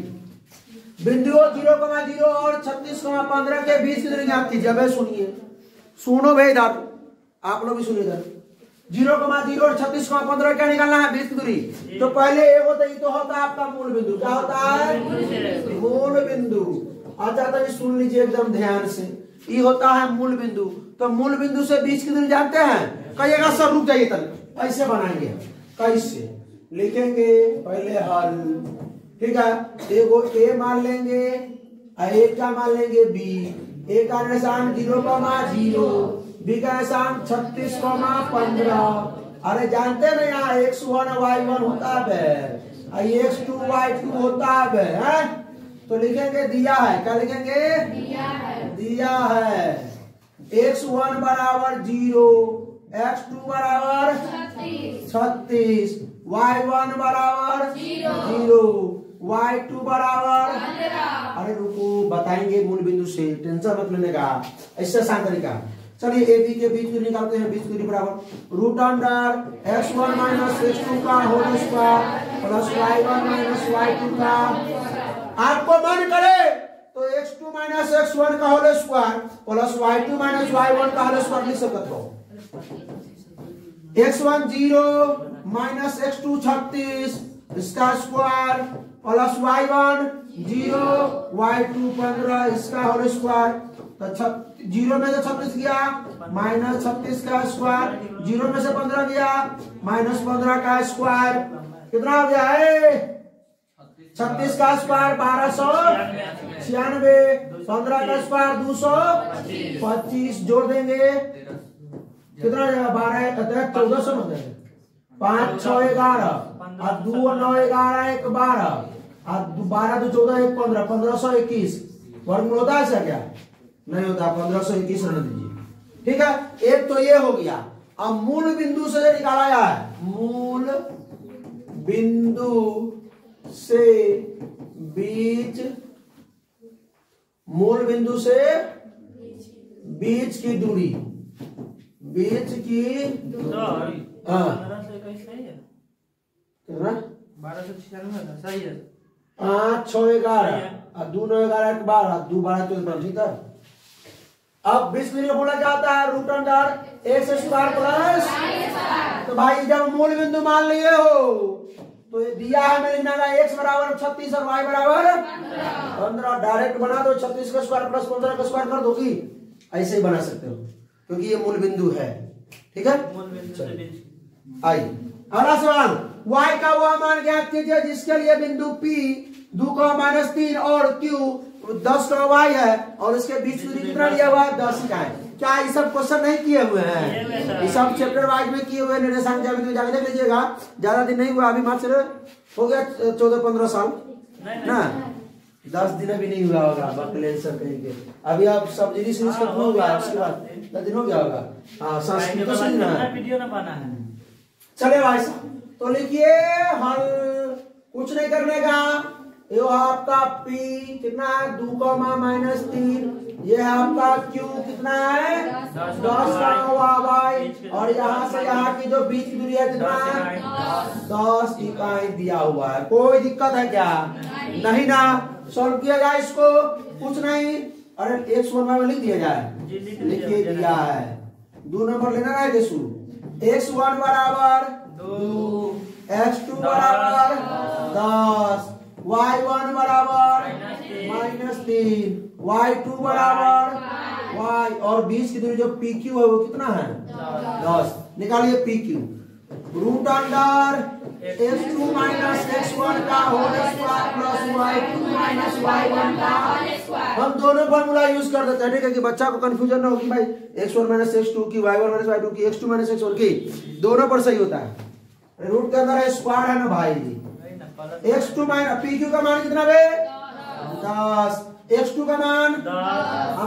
बिंदुओं 0,0 और 36,15 के बीच की दूरी ज्ञात कीजिए। अब सुनिए, सुनो भाई इधर, आप लोग भी सुनिए इधर। 0,0 और 36,15 क्या निकालना है? बीच की दूरी। तो पहले ये होता है आपका मूल बिंदु। क्या होता है? मूल बिंदु। अच्छा तो ये सुन लीजिए एकदम ध्यान से, ये होता है मूल बिंदु। तो मूल बिंदु से बीच की दूरी जानते हैं? कहिएगा सर रुक जाइए तक, कैसे बनाएंगे? कैसे लिखेंगे? पहले हल, ठीक है। एगो ए मान लेंगे, ए का मान लेंगे बी। ए का निशान 0,0, बी का निशान 36,15। अरे जानते ना यहाँ x1 y1 होता है, x2 y2 होता है। तो लिखेंगे दिया है। क्या लिखेंगे? दिया है। x1 बराबर 0, x2 बराबर 36, y1 बराबर 0, y2 बराबर। अरे रुको, बताएंगे मूल बिंदु से, टेंशन मत लेने का, ऐसा आसान तरीका। चलिए ए बी के बीच दूरी निकालते हैं। बीच दूरी बराबर root under x1 minus x2 का whole square plus y1 minus y2 का। आपको मन करे तो x2 माइनस x1 का whole square plus y2 minus y1 का होल स्क्वायर लिख सकते हो। x1 0 माइनस x2 36 इसका स्क्वायर प्लस y1 0 y2 15 इसका होल स्क्वायर। तो 0 में से 36 गया माइनस 36 का स्क्वायर, 0 में से 15 गया माइनस 15 का स्क्वायर। कितना हो गया है? 36 का स्क्वायर 1296, 15 का स्क्वायर 225 जोड़ देंगे कितना हो जाएगा? 12 1400 हो जाएगा। 5 6 11 और 2 9 11 1 12 और 12 2 14 1 15 1521 वर्गमूल होता है क्या? नहीं होता। 1521 रहने दीजिए, ठीक है। एक तो ये हो गया। अब मूल बिंदु से निकाला जाए, मूल बिंदु से बीच, मूल बिंदु से बीच की दूरी, बीच की हाँ 1296 सही है। 5 6 11 और 2 9 11 12 2 12 14 ठीक है। अब बीच दूरी बोला जाता है root under x square plus. तो भाई जब मूल बिंदु मान लिए हो तो ये दिया है मैंने लिखना है x बराबर 36 और y बराबर 15। डायरेक्ट बना दो, 36 का स्क्वायर प्लस 15 का स्क्वायर कर दोगी, ऐसे ही बना सकते हो क्योंकि ये मूल बिंदु है, ठीक है। आई अगला सवाल, y का वह मान ज्ञात कीजिए जिसके लिए बिंदु P 2,-3 और Q 10 का y है और इसके बीच दूरी कितना लिया हुआ है? 10 का है। क्या ये सब क्वेश्चन नहीं किए हुए हैं? ये सब चैप्टर वाइज में किए हुए निर्देशांक जाके देख लीजिएगा। ज्यादा दिन नहीं हुआ, अभी मात्र हो गया 14-15 साल ना, 10 दिन भी नहीं हुआ होगा कैलकुलेशन कहीं के। अभी आप सब्सिडी सीरीज खत्म हुआ है, उसके बाद 10 दिन हो गया होगा। हाँ संस्कृत तो सुनना है, वीडियो ना बना है। चले भाई साहब तो लिखिए हल, कुछ नहीं करने का। ये आपका P कितना है? 2,-3। ये आपका Q कितना है? 10 का y और यहाँ से यहाँ की जो बीच की दूरी है कितना है? 10 इकाई दिया हुआ है। कोई दिक्कत है क्या? नहीं ना। सॉल्व किया जाए इसको, कुछ नहीं। अरे x1 में लिख दिया जाए, लिखिए दिया है। 2 नंबर लेना है केसु। x1 बराबर 2, x2 बराबर 10, y1 बराबर -3, y2 बराबर y और बीच की दूरी जो PQ है वो कितना है? 10। निकालिए PQ। Root under x2 minus x1 का whole square plus y2 minus y1 का। हम दोनों फॉर्मूला यूज कर देते हैं, ठीक है, कि बच्चा को कंफ्यूजन ना हो कि भाई x1 माइनस x2 की, y1 माइनस y2 की, x2 माइनस x1 की, दोनों पर सही होता है। रूट के अंदर स्क्वायर है ना भाई। x2 माइनस PQ का मान कितना बे? 10। x2 का मान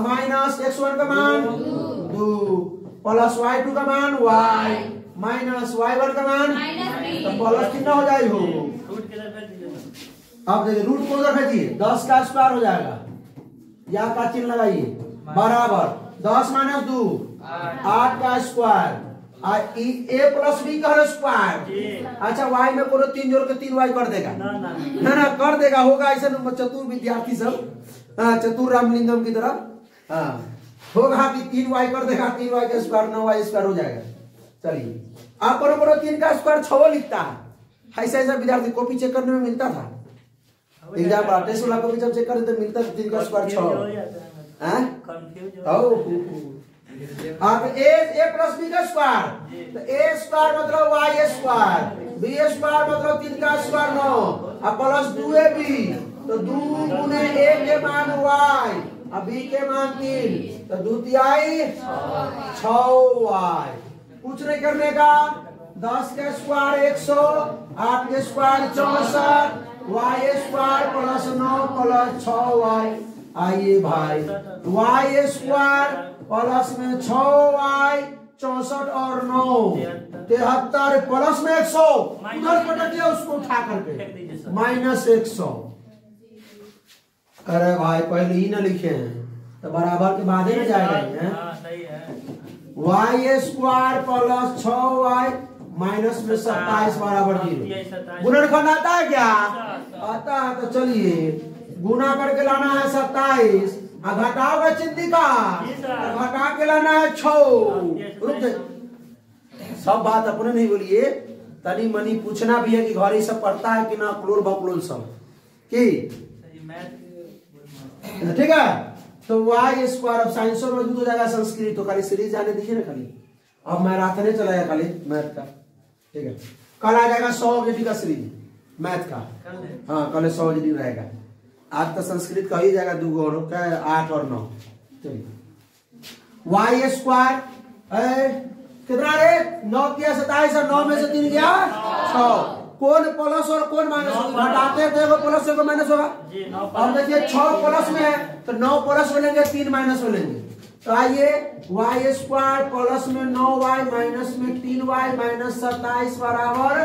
माइनस x1 का मान 2 प्लस y2 का मान y माइनस y1 का मान, तो प्लस कितना हो जाएगा? अब देखिए रूट को उधर भेजिए, 10 का स्क्वायर हो जाएगा, या का चिन्ह लगाइए, बराबर 10 माइनस 2 8 का स्क्वायर a प्लस b का स्क्वायर। अच्छा y में कोनो 3 जोड़ के 3y कर देगा ना कर देगा, होगा ऐसा चतुर विद्यार्थी सब, चतुर रामलिंगम की तरह। हाँ होगा कि 3y कर देगा, 3y का स्क्वायर 9y स्क्वायर हो जाएगा। चलिए आप बड़ो 3 का स्क्वायर 6 लिखता है। ऐसा ऐसा विद्यार्थी कॉपी चेक करने में मिलता था। एग्जाम वाला टेस्ट वाला कॉपी जब चेक करते तो मिलता था 3 का स्क्वायर 6 हैं। अब a प्लस b का स्क्वायर, तो a स्क्वायर मतलब y स्क्वायर, b स्क्वायर मतलब 3 का स्क्वायर 9, अब प्लस 2ab, तो 2 गुने a के मान y, अब b के मान 3, तो 2 तिहाई 6y। कुछ नहीं करने का, 10 का स्क्वायर 100, 8 के square 64, y square plus 9 plus 6y। आइए भाई, y स्क्वायर प्लस में 6y 64 और 9 73 प्लस में 100 उधर पटक दिया उसको उठा करके माइनस 100। अरे भाई पहले ही ना लिखे हैं तो बराबर के बाद ही ना जाएगा। y square plus 6y minus में 27 बराबर 0। गुणनखंड आता है क्या? आता है। तो चलिए गुना करके लाना है 27 और घटाओगे चिंती का, घटा के लाना है 6। रुक जाए, सब बात अपने नहीं बोलिए, तनी मनी पूछना भी है कि घर ही सब पढ़ता है कि ना, क्लोर बकलोल सब की ठीक है। तो y स्क्वायर अब साइंस में मजबूत हो जाएगा, संस्कृत तो खाली सीरीज जाने दीजिए ना खाली। अब मैथ नहीं चलाएगा खाली मैथ का, ठीक है। कल आ जाएगा 100 ऑब्जेक्टिव का सीरीज मैथ का, हाँ कल 100 ऑब्जेक्टिव रहेगा। आज तो संस्कृत का ही जाएगा 2 और 8 और 9। चलिए y स्क्वायर कितना रे 9 किया 27 और 9 में से 3 गया 6। कौन प्लस और कौन माइनस होगा? घटाते हैं तो एगो प्लस एगो माइनस होगा। और देखिए 6 प्लस में है तो 9 प्लस में लेंगे 3 माइनस में लेंगे। तो आइए y स्क्वायर प्लस में 9y माइनस में 3y माइनस 27 बराबर।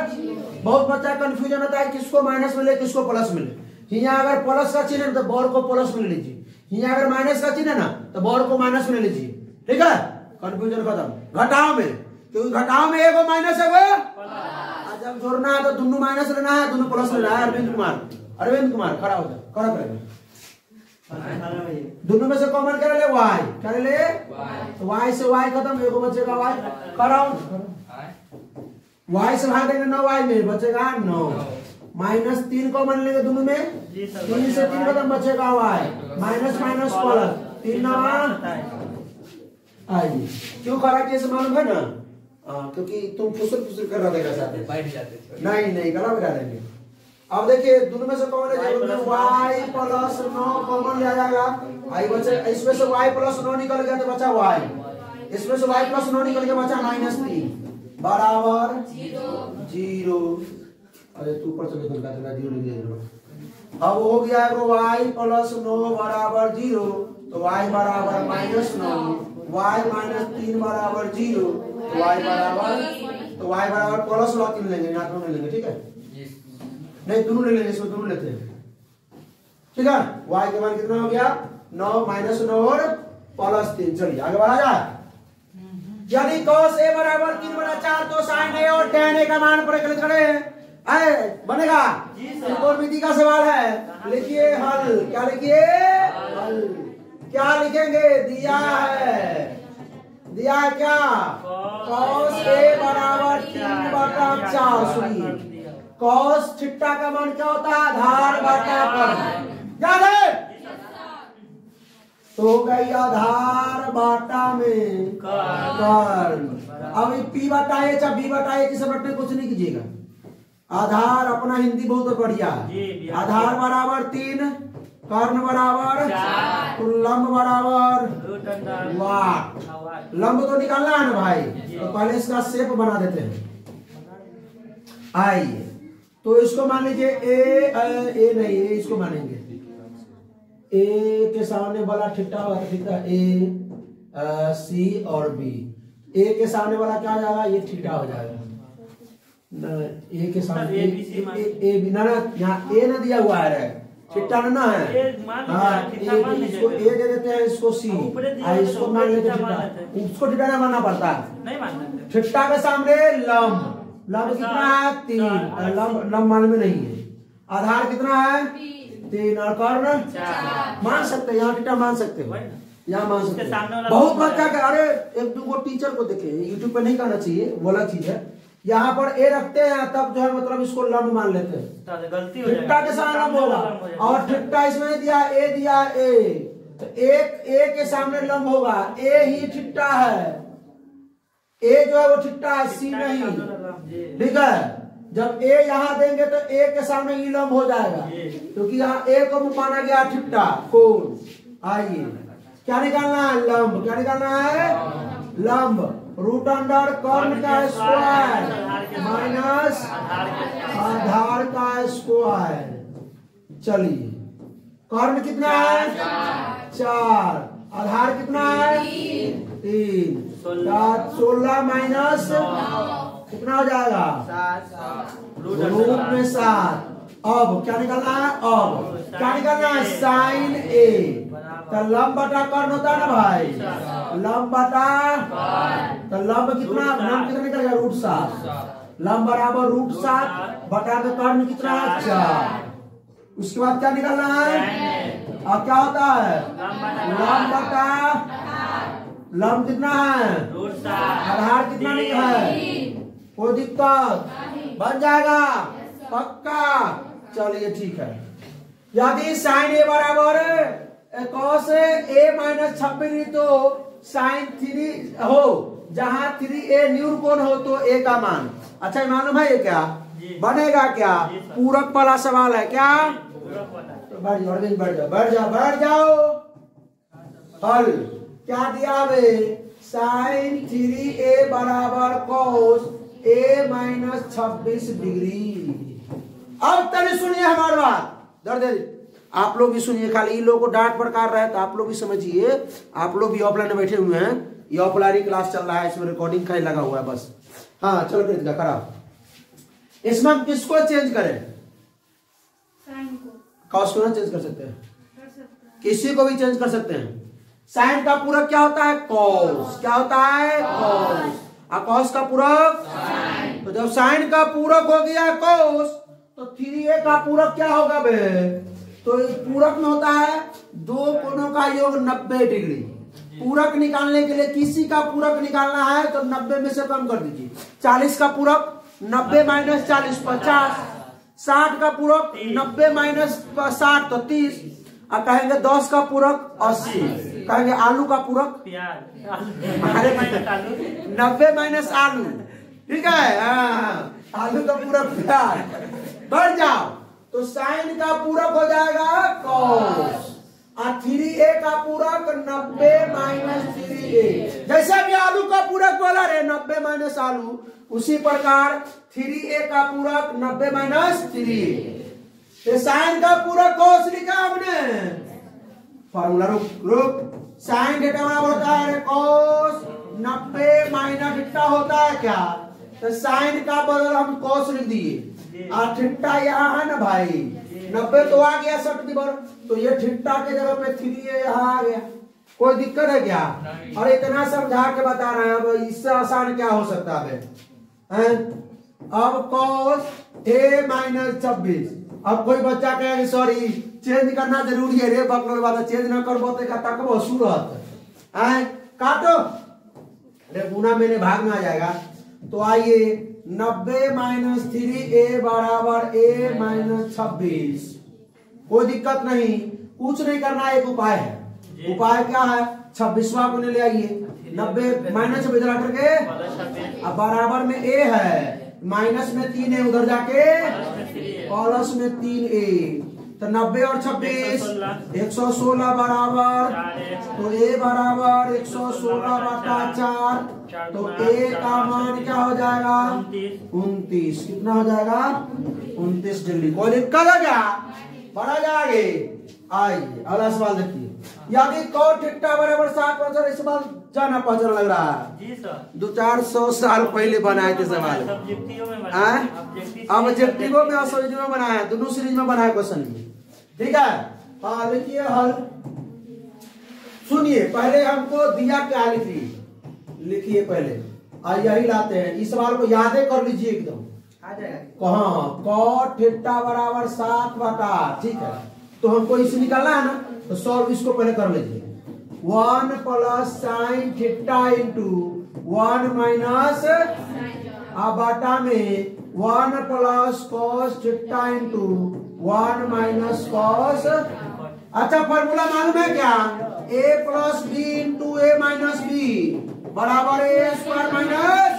बहुत बच्चा कंफ्यूजन होता है किसको माइनस में ले किसको प्लस में ले। यहाँ अगर प्लस का चिन्ह है तो बॉर को प्लस में ले लीजिए, यहाँ अगर माइनस का चिन्ह है ना तो बॉर को माइनस में ले लीजिए, ठीक है। कंफ्यूजन खत्म। घटाओ में, क्योंकि घटाओ में एगो माइनस है वो, जब जोड़ना है तो दोनों माइनस लेना है दोनों प्लस लेना है। अरविंद कुमार खड़ा हो जाए, खड़ा करेगा। दोनों में से कॉमन क्या ले y, क्या ले तो y से y खत्म, एगो बचेगा y। कराओ y से भाग देंगे 9y में बचेगा 9 माइनस 3 कॉमन लेंगे दोनों में, 3 से 3 खत्म बचेगा y माइनस माइनस प्लस 3 9। आइए क्यों करा कि ऐसे मालूम है ना, क्योंकि तुम फुसर कर रहा था बैठ जाते नहीं गला बिठा देंगे। अब देखिए दोनों में से कॉमन है y प्लस 9 कॉमन ले जाएगा, आई बचे इसमें से y प्लस 9 निकल गया तो बचा y, इसमें से y प्लस 9 निकल गया बचा माइनस 3 बराबर 0। अरे तू ऊपर चले तो 0 लिख दिया। अब हो गया y प्लस 9 बराबर 0, तो y बराबर माइनस 9, y माइनस 3 बराबर 0, तो y बराबर प्लस वाला 3 लेंगे, ना दोनों लेंगे, ठीक है। नहीं दोनों ले लेंगे, इसमें दोनों लेते हैं, ठीक है। y के मान कितना हो गया 9 माइनस 9 और प्लस 3। चलिए आगे बढ़ा जाए। यदि cos a बराबर 3/4 तो sin a और tan a का मान परिकलित करें बनेगा। त्रिकोण विधि का सवाल है, लिखिए हल। क्या लिखिए हल, क्या लिखेंगे? दिया है क्या cos a बराबर 3/4। सुनिए cos थीटा का मान क्या होता है? आधार बटा कर्ण, याद है? तो गई आधार बाटा में कर्ण। अब p बटा h या b बटा h से बटने कुछ नहीं कीजिएगा। आधार अपना हिंदी बहुत बढ़िया है। आधार बराबर 3, कर्ण बराबर 4, तो लंब बराबर वाट। लंब तो निकालना है ना भाई, तो पहले इसका शेप बना देते हैं। आइए तो इसको मान लीजिए ए नहीं, इसको मानेंगे ए के सामने वाला थीटा होगा, थीटा ए सी और बी। ए के सामने वाला क्या हो जाएगा? ये थीटा हो जाएगा ना, ए के सामने ए बी ना, यहाँ ए ना दिया हुआ है, थीटा ना है। हाँ इसको ए दे देते हैं, इसको सी, इसको मान लेते हैं, उसको थीटा ना मानना पड़ता है। थीटा के सामने लंब कितना है? 3, लंब मान में नहीं है। आधार कितना है? 3 और कर्ण 4। मान सकते हैं, यहाँ थीटा मान सकते हो, यहाँ मान सकते हैं। बहुत बच्चा के अरे 1-2 टीचर को देखे, यूट्यूब पे नहीं करना चाहिए, वो अलग चीज है। यहाँ पर ए रखते हैं तब जो है मतलब इसको लंब मान लेते हैं। गलती हो ठिट्टा के सामने लंब होगा और ठिट्टा इसमें दिया ए तो एक ए के सामने लंब होगा, ए ही ठिट्टा है, ए जो है वो ठिट्टा है, सी नहीं, ठीक है। जब ए यहाँ देंगे तो ए के सामने ई लंब हो जाएगा क्योंकि यहाँ ए को माना गया ठिट्टा कोण। आइए क्या निकालना है, लंब। क्या निकालना है, लंब। रूट अंडर कर्ण का स्क्वायर माइनस आधार का स्क्वायर। चलिए कर्ण कितना है, 4, आधार कितना है, 3, 16 माइनस कितना हो जाएगा, रूट में 7। अब क्या निकालना है, अब क्या निकालना है, साइन ए। तो लंब बटा कर्ण होता है ना भाई, लंब बटा तो लंब कितना निकलेगा, रूट 7। लंब बराबर रूट 7 बटा में कर्ण कितना है, 4। उसके बाद क्या निकालना है, अब क्या होता है, लंब बटा लंब कितना है, आधार कितना नहीं है, कोई दिक्कत बन जाएगा पक्का। चलिए ठीक है। यदि साइन ए बराबर cos ए माइनस 26 तो साइन 3 हो, जहां 3a न्यून कोण हो तो a का मान। अच्छा मालूम है ये क्या बनेगा, क्या पूरक वाला सवाल है क्या, तो बैठ जाओ। हल क्या दिया बे, साइन 3a बराबर cos a माइनस 26 डिग्री। अब तने सुनिए हमारी बात, दर्द आप लोग भी सुनिए, खाली इन लोगों को डांट प्रकार रहे तो आप लोग भी समझिए। आप लोग भी ऑफलाइन में बैठे हुए हैं, ये ऑफलाइन क्लास चल रहा है, इसमें रिकॉर्डिंग का ही लगा हुआ है बस। हाँ चलो कृतिका खराब। इसमें हम किसको चेंज करें, साइन को, कॉस को ना चेंज कर सकते हैं, किसी को भी चेंज कर सकते हैं। साइन का पूरक क्या होता है, कॉस। क्या होता है, कॉस। और कॉस का पूरक साइन। तो जब साइन का पूरक हो गया कॉस तो 3a का पूरक क्या होगा बे, तो इस पूरक में होता है दो कोणों का योग 90 डिग्री। पूरक निकालने के लिए किसी का पूरक निकालना है तो 90 में से कम कर दीजिए। 40 का पूरक 90 माइनस 40 50। 60 का पूरक 90 माइनस 60 तो 30। और कहेंगे 10 का पूरक 80। कहेंगे आलू का पूरक प्याज, 90 माइनस आलू, ठीक है। आलू का पूरक प्याज। बढ़ जाओ तो साइन का पूरक हो जाएगा कॉस और 3a का पूरक 90 माइनस 3a। जैसा कि आलू का पूरक बोला रे 90 माइनस आलू, उसी प्रकार 3a का पूरक 90 माइनस 3a। साइन का पूरक कॉस लिखा हमने, फॉर्मूला रुक। साइन थीटा बराबर होता है कॉस 90 माइनस थीटा होता है क्या, तो साइन का बदल हम कॉस लिख दिए और थीटा यहाँ है ना भाई, 90 तो आ गया 60 पर, तो ये थीटा के जगह पे 3a यहाँ आ गया। कोई दिक्कत है क्या, और इतना समझा के बता रहे हैं। अब इससे आसान क्या हो सकता है। अब कॉस a माइनस 26। अब कोई बच्चा कहेगा सॉरी चेंज करना जरूरी है रे बकलोल वाला, चेंज ना कर बोते का तक वो सूरत काटो रे, गुना मेरे भाग में आ जाएगा। तो आइए 90 माइनस 3a बराबर a माइनस 26। कोई दिक्कत नहीं, कुछ नहीं करना, एक उपाय है। उपाय क्या है, 26वां को ले आइए, 90 माइनस में जरा करके, अब बराबर में a है, माइनस में 3 है, उधर जाके प्लस में 3a। तो 90 और 26 116 बराबर, तो a बराबर 116 बटा 4। तो a का मान क्या हो जाएगा 29। कितना हो जाएगा 29 डिग्री। कोई दिक्कत है क्या, बढ़ा जाएंगे। आइए अगला सवाल देखिए, यदि cos थीटा बराबर 7 इस सवाल जाना पहचान लग रहा है जी सर, 200-400 साल पहले बनाए थे सवाल। ऑब्जेक्टिव में और सॉलिड में बनाया है, दोनों सीरीज में बनाया क्वेश्चन में, ठीक है। हाँ लिखिए हल। सुनिए पहले हमको दिया क्या लिखिए पहले, आज यही लाते हैं। इस सवाल को याद कर लीजिए एकदम आ जाएगा। कहाँ cos थीटा बराबर 7 बटा, ठीक है। तो हमको इसे निकालना है ना, तो सॉल्व इसको पहले कर लीजिए। 1 plus sine theta into 1 minus, अब बटा में 1 plus cos theta into 1 minus cos. अच्छा फॉर्मूला मालूम है क्या? a plus b into a minus b बराबर ए स्क्वायर माइनस,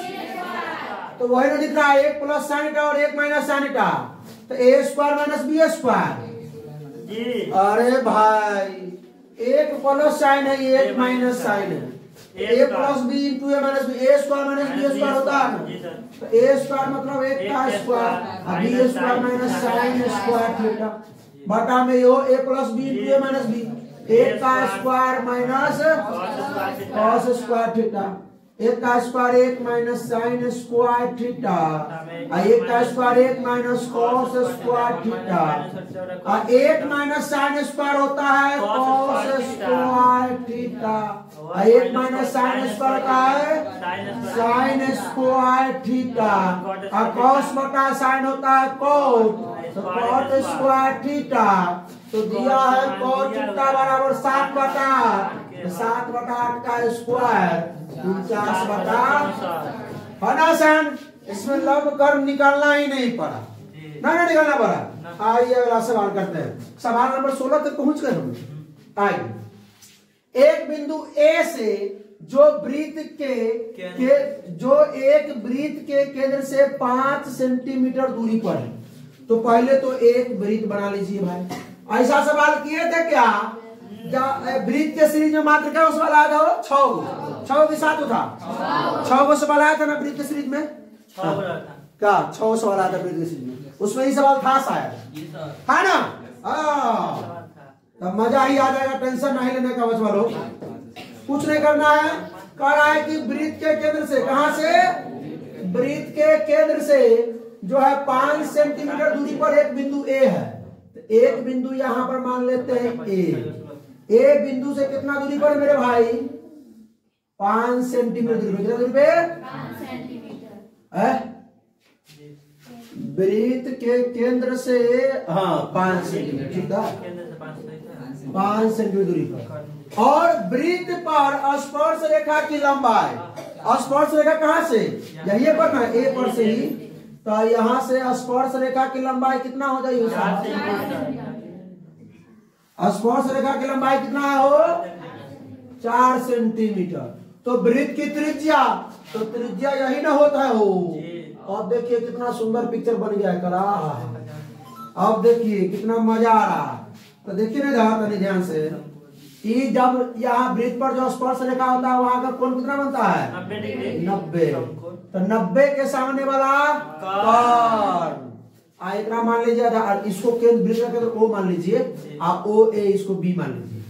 तो वही ना दिख रहा है, 1 प्लस साइन थीटा और 1 माइनस साइन थीटा, तो a square minus b square. अरे भाई 1 प्लस साइन है, 1 माइनस साइन है, a plus b into a minus b, a square minus b square होता है ना, तो ए स्क्वायर मतलब 1 का square, b square minus sine square theta बटा में यो a plus b into a minus b, 1 का square minus cos square theta, 1 का square 1 minus sine square theta, 1 का square 1 minus cos square theta, 1 minus sine square होता है cos square theta, 1 minus sine square होता है sign square theta, और cos बटा sign होता है कोट, तो कॉट स्क्वायर थीटा, तो दिया है कॉट थीटा बराबर 7 बटा 8 का स्क्वायर 49 बटा, है ना सन? इसमें लंब कर्व निकालना ही नहीं पड़ा, ना निकालना पड़ा। आइए अगला सवाल करते हैं, सवाल नंबर 16 तक पहुंच गए हम। आइए, एक बिंदु ए से जो एक वृत्त के केंद्र से 5 सेंटीमीटर दूरी पर है, तो पहले तो एक वृत्त बना लीजिए भाई। ऐसा सवाल किए थे क्या? वृत्त के सीरीज में मात्र क्या सवाल आया था? 6 के साथ था, 6 को सवाल आया था ना वृत्त के सीरीज में, क्या 6 सवाल आया था वृत्त के सीरीज में, उसमें ही सवाल था शायद, है ना? तब मजा ही आ जाएगा, टेंशन नहीं लेने का बचवा लोग, कुछ नहीं करना है। कह रहा है कि वृत्त के केंद्र से, कहां से? वृत्त के केंद्र से जो है 5 सेंटीमीटर दूरी पर एक बिंदु ए है, तो एक बिंदु यहां पर मान लेते हैं ए बिंदु से कितना दूरी पर मेरे भाई? 5 सेंटीमीटर दूरी पर। कितना दूरी पे? 5 सेंटीमीटर। वृत्त के केंद्र से 5 सेंटीमीटर, ठीक है, 5 सेंटीमीटर दूरी पर। और वृत्त पर स्पर्श रेखा की लंबाई, स्पर्श रेखा कहां से? यही पर ना, ए पर से ही, तो यहां से स्पर्श रेखा की लंबाई कितना हो जाएगी? स्पर्श रेखा की लंबाई कितना हो? 4 सेंटीमीटर। तो वृत्त की त्रिज्या, तो त्रिज्या यही ना होता है हो। अब देखिए कितना सुंदर पिक्चर बन गया है करा, अब देखिए कितना मजा आ रहा है। तो देखिए ना ध्यान से, कि जब यहाँ वृत्त पर जो स्पर्श रेखा होता है वहां का कोण कितना बनता है? 90। तो 90 के सामने वाला कोण, इतना मान लीजिए, इसको केंद्र वृत्त का केंद्र O मान लीजिए, आप O A इसको B मान लीजिए,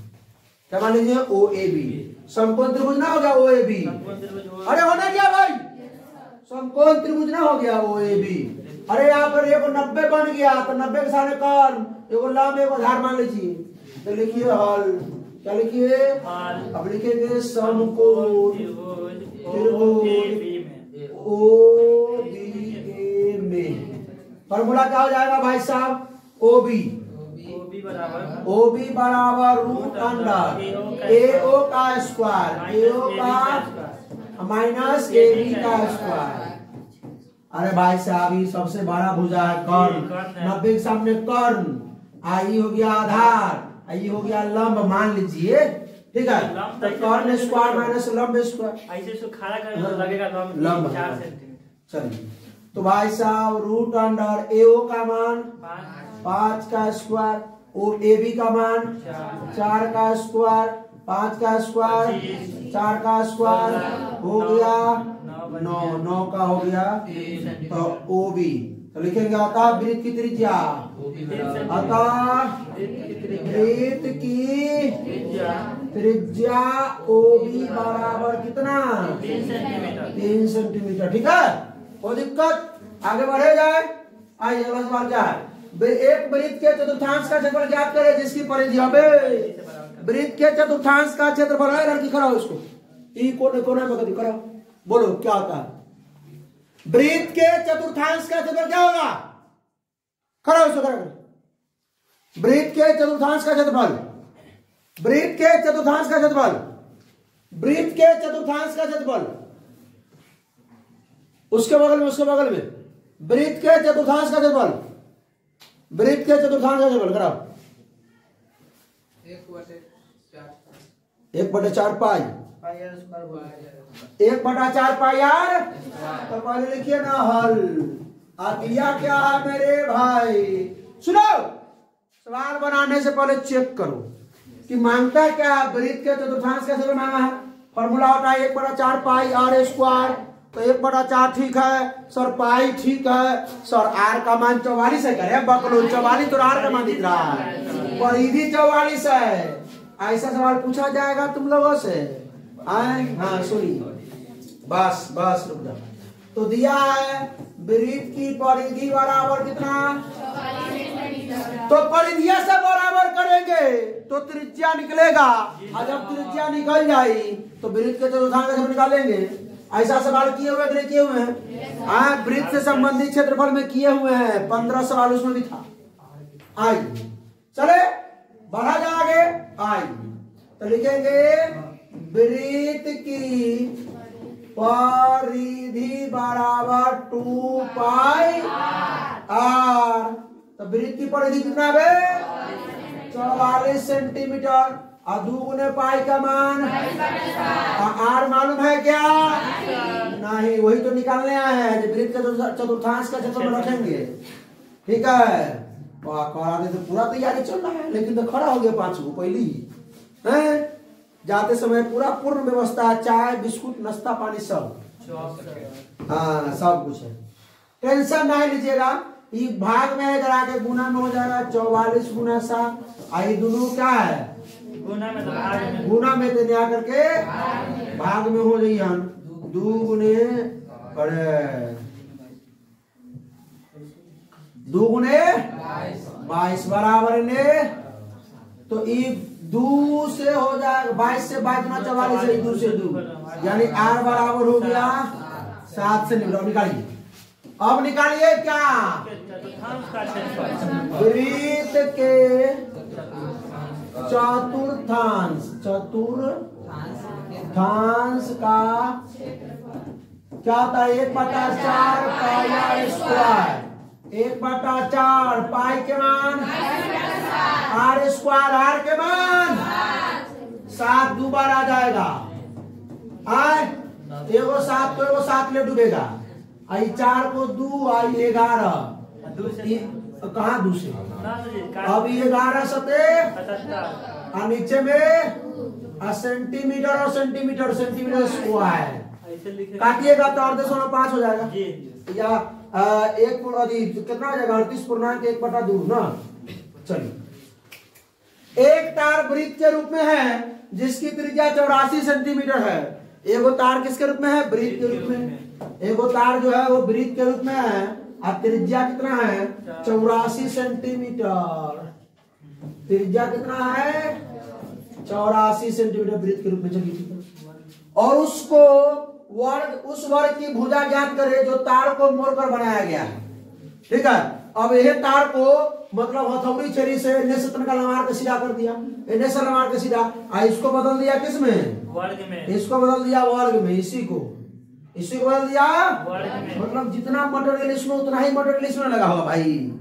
क्या मान लीजिए? O A B, समकोण त्रिभुज ना हो गया O A B? अरे होना क्या भाई? समकोण त्रिभुज ना हो गया O A B? अरे यहाँ पर एगो 90 बन गया, तो 90 के सामने कोण, एगो लंब एगो आधार मान लीजिए, तो लिखिए हल, क्या लिखिए? अब लिखेंगे समकोण त्रिभुज OBA में। फॉर्मूला क्या हो जाएगा भाई साहब? OB बराबर रूट अंडर AO का स्क्वायर, AO का माइनस AB का स्क्वायर। अरे भाई साहब ये सबसे बड़ा भुजा है कर्ण, 90 के सामने कर्ण, आई हो गया आधार, आई हो गया लंब मान लीजिए, ठीक है। तो कर्ण स्क्वायर माइनस लंब स्क्वायर, ऐसे इसको खड़ा करने में लगेगा लंब 4 सेंटीमीटर। चलिए, तो भाई साहब रूट अंडर AO का मान 5 का स्क्वायर, और AB का मान 4 का स्क्वायर, 5 का स्क्वायर 4 का स्क्वायर हो गया 9 का हो गया, तो OB तो लिखेंगे अतः वृत्त की त्रिज्या, अतः वृत्त की त्रिज्या OB बराबर कितना? 3 सेंटीमीटर, ठीक है। कोई दिक्कत? आगे बढ़े जाए। आइए अगला सवाल क्या है? एक वृत्त के चतुर्थांश का क्षेत्रफल ज्ञात करें जिसकी परिधि वृत्त के चतुर्थांश का क्षेत्रफल है। लड़की खड़ा हो इसको, कोने में करो, बोलो क्या होता है? वृत्त के चतुर्थांश का क्षेत्रफल क्या होगा? खड़ा हो इसको, वृत्त के चतुर्थांश का क्षेत्रफल, वृत्त के चतुर्थांश का क्षेत्रफल, वृत्त के चतुर्थांश का क्षेत्रफल, उसके बगल में वृत्त के चतुर्थांश का क्षेत्रफल, वृत्त के चतुर्थांश का क्षेत्रफल कराओ। 1/4 पाई, 1/4 पाई यार। तो पहले लिखिए ना हल। दिया क्या है मेरे भाई, सुनो सवाल बनाने से पहले चेक करो कि मांगता है क्या। वृत्त के चतुर्थांश का क्षेत्रफल मांगा है, फॉर्मूला होता है 1/4 पाई आर स्क्वायर। तो 1/4 ठीक है सर, पाई ठीक है सर, आर का मान 44 है। करे बकलो 44 तो आर का मान दिख रहा है, परिधि 44 है। ऐसा सवाल पूछा जाएगा तुम लोगों से आए। हाँ सुनिए, बस रुक जाओ। तो दिया है वृत्त की परिधि बराबर कितना, तो परिधिया से बराबर करेंगे तो त्रिज्या निकलेगा। और जब त्रिज्या निकल जाए तो वृत्त के चतुर्थांश का निकालेंगे। ऐसा सवाल किए हुए हैं हाँ, वृत्त से संबंधित क्षेत्रफल में किए हुए हैं, 15 सवाल उसमें भी था। आई चले बढ़ा जाएंगे। आई तो लिखेंगे वृत्त की परिधि बराबर 2 पाई आर। तो वृत्त की परिधि कितना है, 44 सेंटीमीटर। और 2 गुने पाई का मान आर मालूम है क्या, नहीं, वही तो निकालने आए हैं। वृत्त का चतुर्थांश का क्षेत्रफल रखेंगे, ठीक है। तो पूरा तैयारी चल रहा है, लेकिन तो खड़ा हो गया 5 गो पहले ही है। जाते समय पूरा पूर्ण व्यवस्था, चाय बिस्कुट नाश्ता पानी सब, हाँ सब कुछ है। टेंशन नहीं लीजिएगा। ये भाग में इधर आके गुना में हो जाएगा 44 गुना 7। आई दोनों क्या है, गुना में तो नहीं आकर के भाग में हो जाइए। 2 गुने 22 बराबर ने। तो 2 से हो जाएगा 22 से 22 गुना 44 है, 2 से 2 यानी आर बराबर हो गया 7 से निकालिए। अब निकालिए क्या, वृत्त के चतुर्थांश का क्या होता है, 1/4 पाई आर स्क्वायर। 1/4 पाई के मान आर स्क्वायर, आर के मान 7 2 बार आ जाएगा। आए एगो 7 तो एगो 7 ले डूबेगा। आई 4 को 2 आई 11 कहाँ 2 से, अब 11 सते और नीचे में सेंटीमीटर और सेंटीमीटर स्क्वायर। काटिएगा तो 8.5 हो जाएगा या 1 कितना हो जाएगा 38.1/2 ना। चलिए, एक तार वृत्त के रूप में है जिसकी त्रिज्या 84 सेंटीमीटर है। एगो तार किसके रूप में है, वृत्त के रूप में। एगो तार जो है वो वृत्त के रूप में है और त्रिज्या कितना है 84 सेंटीमीटर। त्रिज्या कितना है 84 सेंटीमीटर वृत्त के रूप में। चलिए, और उसको उस वर्ग की भुजा ज्ञात करे जो तार को मोड़कर बनाया गया है, ठीक है। अब यह तार को मतलब हथौड़ी छेरी से एने से तनका लमार के सीधा कर दिया, एने से लमार के सीधा, इसको बदल दिया किस में, वर्ग में। इसको बदल दिया वर्ग में, इसी को बदल दिया वर्ग में। मतलब जितना मटेरियल इसमें उतना ही मटेरियल इसमें लगा होगा भाई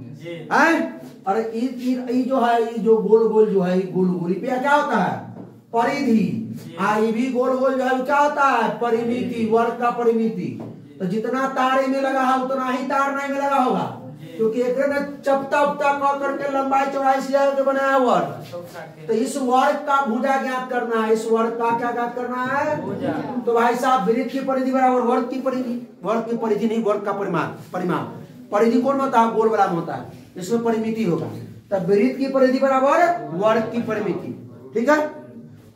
हैं। और ये जो है, ये जो गोल गोल जो है, गोल पे क्या होता है परिधि। ये भी गोल गोल जो है क्या होता है परिमिति, वर्ग का परिमिति। तो जितना तार में लगा है उतना ही तार नहीं में लगा होगा, क्योंकि एक ने चपटा उपटा कर करके लंबाई चौड़ाई सिया के बनाया वर्ग। तो इस वर्ग का भुजा ज्ञात करना है, इस वर्ग का क्या ज्ञात करना है। तो भाई साहब वृत्त की परिधि बराबर वर्ग की परिधि, वर्ग की परिधि नहीं वर्ग का परिमाप। परिधि कौन होता है, गोल वाला में होता है, इसमें परिमिति होगा। तब वृत्त की परिधि बराबर वर्ग की परिमिति, ठीक है।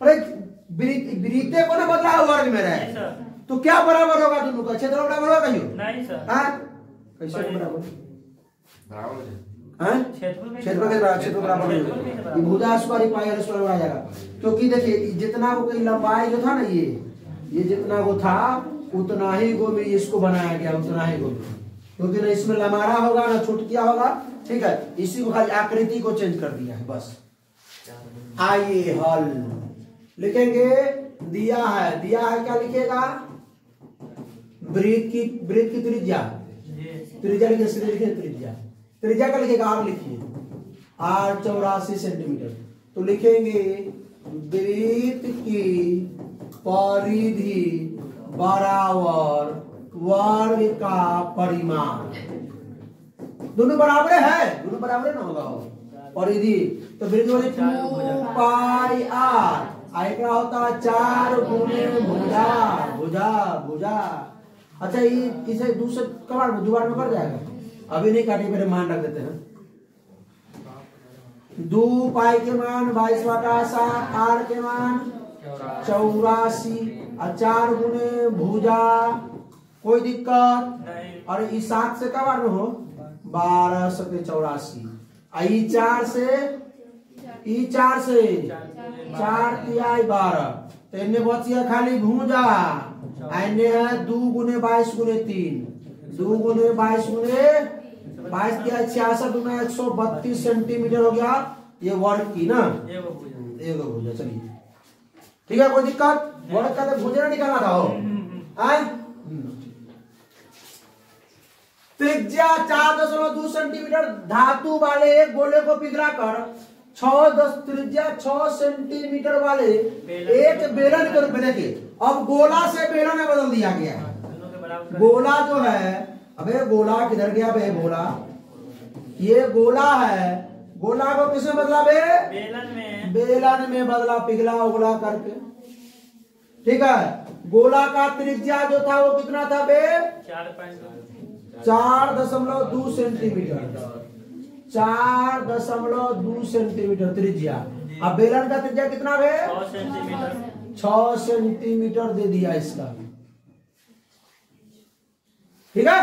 अरे वृत्ते को ना बदला है वर्ग में रहे, तो क्या बराबर होगा दोनों का, क्षेत्र बराबर होगा कहीं नहीं सर। कैसे बराबर, क्षेत्र बराबर ये भुजा स्क्वायर पाई आर स्क्वायर आ जाएगा। क्योंकि देखिए जितना वो लंबाई जो था ना, ये जितना वो था उतना ही गो में इसको बनाया गया, उतना ही गो, क्योंकि ना इसमें लमारा होगा ना छुटकिया होगा, ठीक है। इसी को खाली आकृति को चेंज कर दिया है बस। आइए हल लिखेंगे, दिया है क्या लिखेगा, वृत्त की त्रिज्या त्रिज्या लिखे, सीधे लिखे त्रिज्या। त्रिज्या का लिखेगा आर लिखिए, आर 84 सेंटीमीटर। तो लिखेंगे वृत्त की परिधि बराबर वर्ग का परिमाण। दोनों बराबर है, दोनों बराबर ना होगा परिधि। तो वृत्त वाले 2 पाई आर, क्या होता है 4 गुने भुजा भुजा भुजा। अच्छा ये इसे दूसरे कबाड़ में दोबारा में कर जाएगा, अभी नहीं काटे, मेरे मान रख देते हैं। 2 पाई के मान 22/7, आर के मान 84 और 4 गुने भुजा। कोई दिक्कत? और इस 7 से कबाड़ में हो 12 सके 84, आई 4 से 4 तिहाई 12। तो इन्हें बचिया खाली भूजा, इन्हें है 2 गुने 22 गुने 3, 2 गुने 22 गुने 22 तिहाई 66 गुना 132 सेंटीमीटर हो गया ये वर्ग की ना, एक भूजा। चलिए ठीक है, कोई दिक्कत? वर्ग का तो भूजा निकालना था हो। त्रिज्या 4.2 सेंटीमीटर धातु वाले एक गोले को पिघलाकर 6 सेंटीमीटर वाले एक बेलन के रूप में देखिए। अब गोला से बेलन में बदल दिया गया है। गोला जो है, अबे गोला किधर गया बे? गोला, ये गोला है, गोला को किसमें बदला बे? बेलन में बदला, पिघला उगला करके। ठीक है, गोला का त्रिज्या जो था वो कितना था बे? 4.2 सेंटीमीटर, 4.2 सेंटीमीटर त्रिज्या। अब बेलन का त्रिज्या कितना है? 6 सेंटीमीटर दे दिया इसका। ठीक है,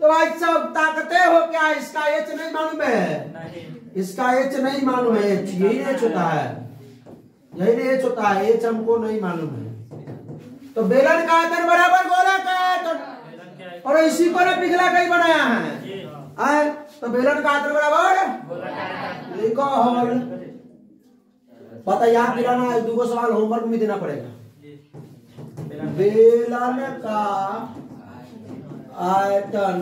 तो भाई सब ताकते हो क्या? इसका एच नहीं मालूम है, इसका एच नहीं मालूम है, एच यही एच होता है, यही एच होता है, एच हमको नहीं मालूम है। तो बेलन का आयतन बराबर गोला का आयतन, और इसी को ना पिघला कहीं बनाया है। तो बेलन का आयतन बराबर लिखो हॉल। पता याद दिलाना, 2 सवाल होमवर्क में देना पड़ेगा। बेलन का आयतन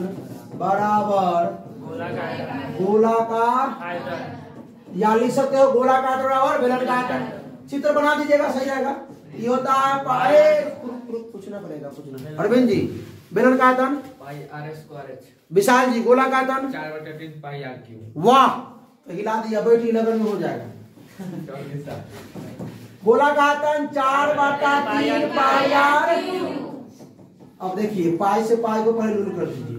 बराबर गोला का आयतन, या लिख सकते हो गोला का आयतन बराबर बेलन का आयतन। चित्र बना दीजिएगा, सही रहेगा। ये होता है पाई, पूछना पड़ेगा, पूछना। अरविंद जी बेलन का आयतन पाई आर स्क्वायर एच। विशाल जी गोला का आयतन 4/3 पाई आर क्यूब। वाह, तो हिला दिया, बैठी लगन में हो जाएगा। गोला का आयतन 4/3 पाई आर। अब देखिए पाई से पाई को पहले लूल कर दीजिए।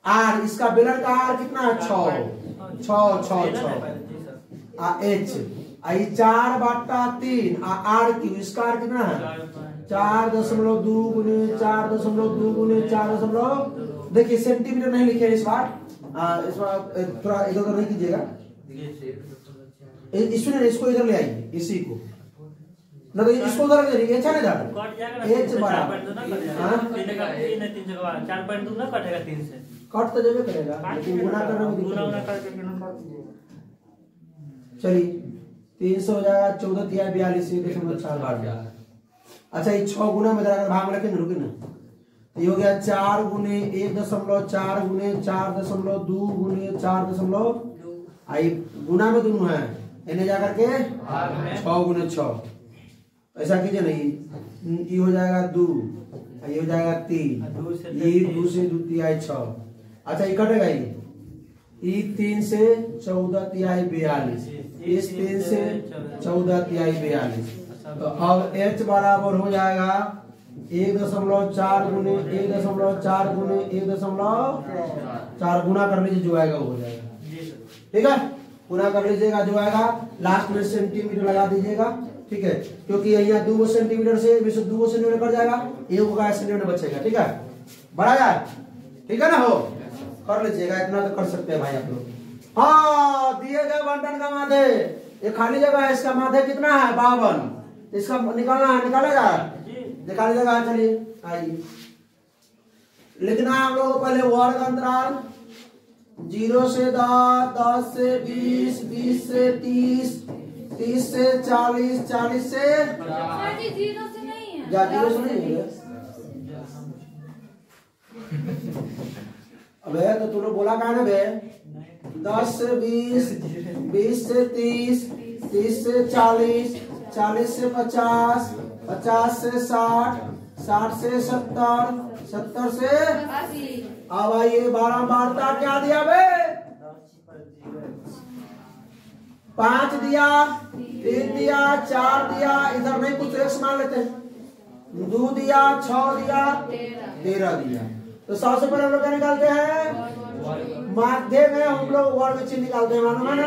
आर, इसका बेलन का आर कितना है? 6 एच, आई 4/3 आर क्यू, इसका आर कितना है? 4.2 गुने 4.2 गुने 4. देखिए सेंटीमीटर नहीं लिखे इस बार थोड़ा इधर उधर नहीं कीजिएगा, इसमें इसको इधर ले आइए, इसी को ना, तो इसको उधर ले जाइए, अच्छा नहीं जाता एच बराबर कट तो जब करेगा, लेकिन गुना करना। चलिए 300 हो जाएगा, 14 तिहाई 42.4 अच्छा ये 6 गुना में भाग में रखेंगे, रुके ना, ये हो गया 4 गुने 1.4 गुने 4.2 गुने 4.2 आई गुना में दोनों है, इन्हें जाकर के 6 गुने 6 ऐसा कीजिए नहीं, ये हो जाएगा 2, ये हो जाएगा 3, ये 2 से 2 तिहाई 6, अच्छा ये कटेगा, ये 3 से 14 तिहाई 42, इस 3 से 14 तिहाई 42, तो अब h बराबर हो जाएगा 1.4 गुने 1.4 गुने 1.4 गुना कर लीजिए, जो आएगा वो हो जाएगा, ठीक है, गुना कर लीजिएगा, जो आएगा लास्ट में सेंटीमीटर लगा दीजिएगा, ठीक है, क्योंकि यहाँ 2 सेंटीमीटर से 2 सेंटीमीटर कट जाएगा, 1 सेंटीमीटर बचेगा, ठीक है, बढ़ा जाए, ठीक है ना, हो कर लीजिएगा, इतना तो कर सकते हैं भाई आप लोग। हाँ दिए गए बंटन का माध्य, ये खाली जगह है, इसका माध्य कितना है 52, इसका निकालना है, निकालेगा निकालिएगा, चलिए आइए लिखना है हम लोग पहले वर्ग अंतराल 0 से 10, 10 से 20, 20 से 30, 30 से 40, 40 से 0 से नहीं है, 0 से नहीं है, अबे तो तू लोग बोला कहा ना बे 10 से 20, 20 से 30, 30 से 40, 40 से 50, 50 से 60, 60 से 70, 70 से अब आइए 12 वार्ता क्या दिया बे 5 दिया, 3 दिया, 4 दिया, इधर नहीं कुछ एक्स मान लेते हैं 2 दिया, 6 दिया, 13 दिया। तो सबसे पहले हम लोग क्या निकालते हैं माध्य में हम लोग वर्ग चिन्ह निकालते हैं मालूम है ना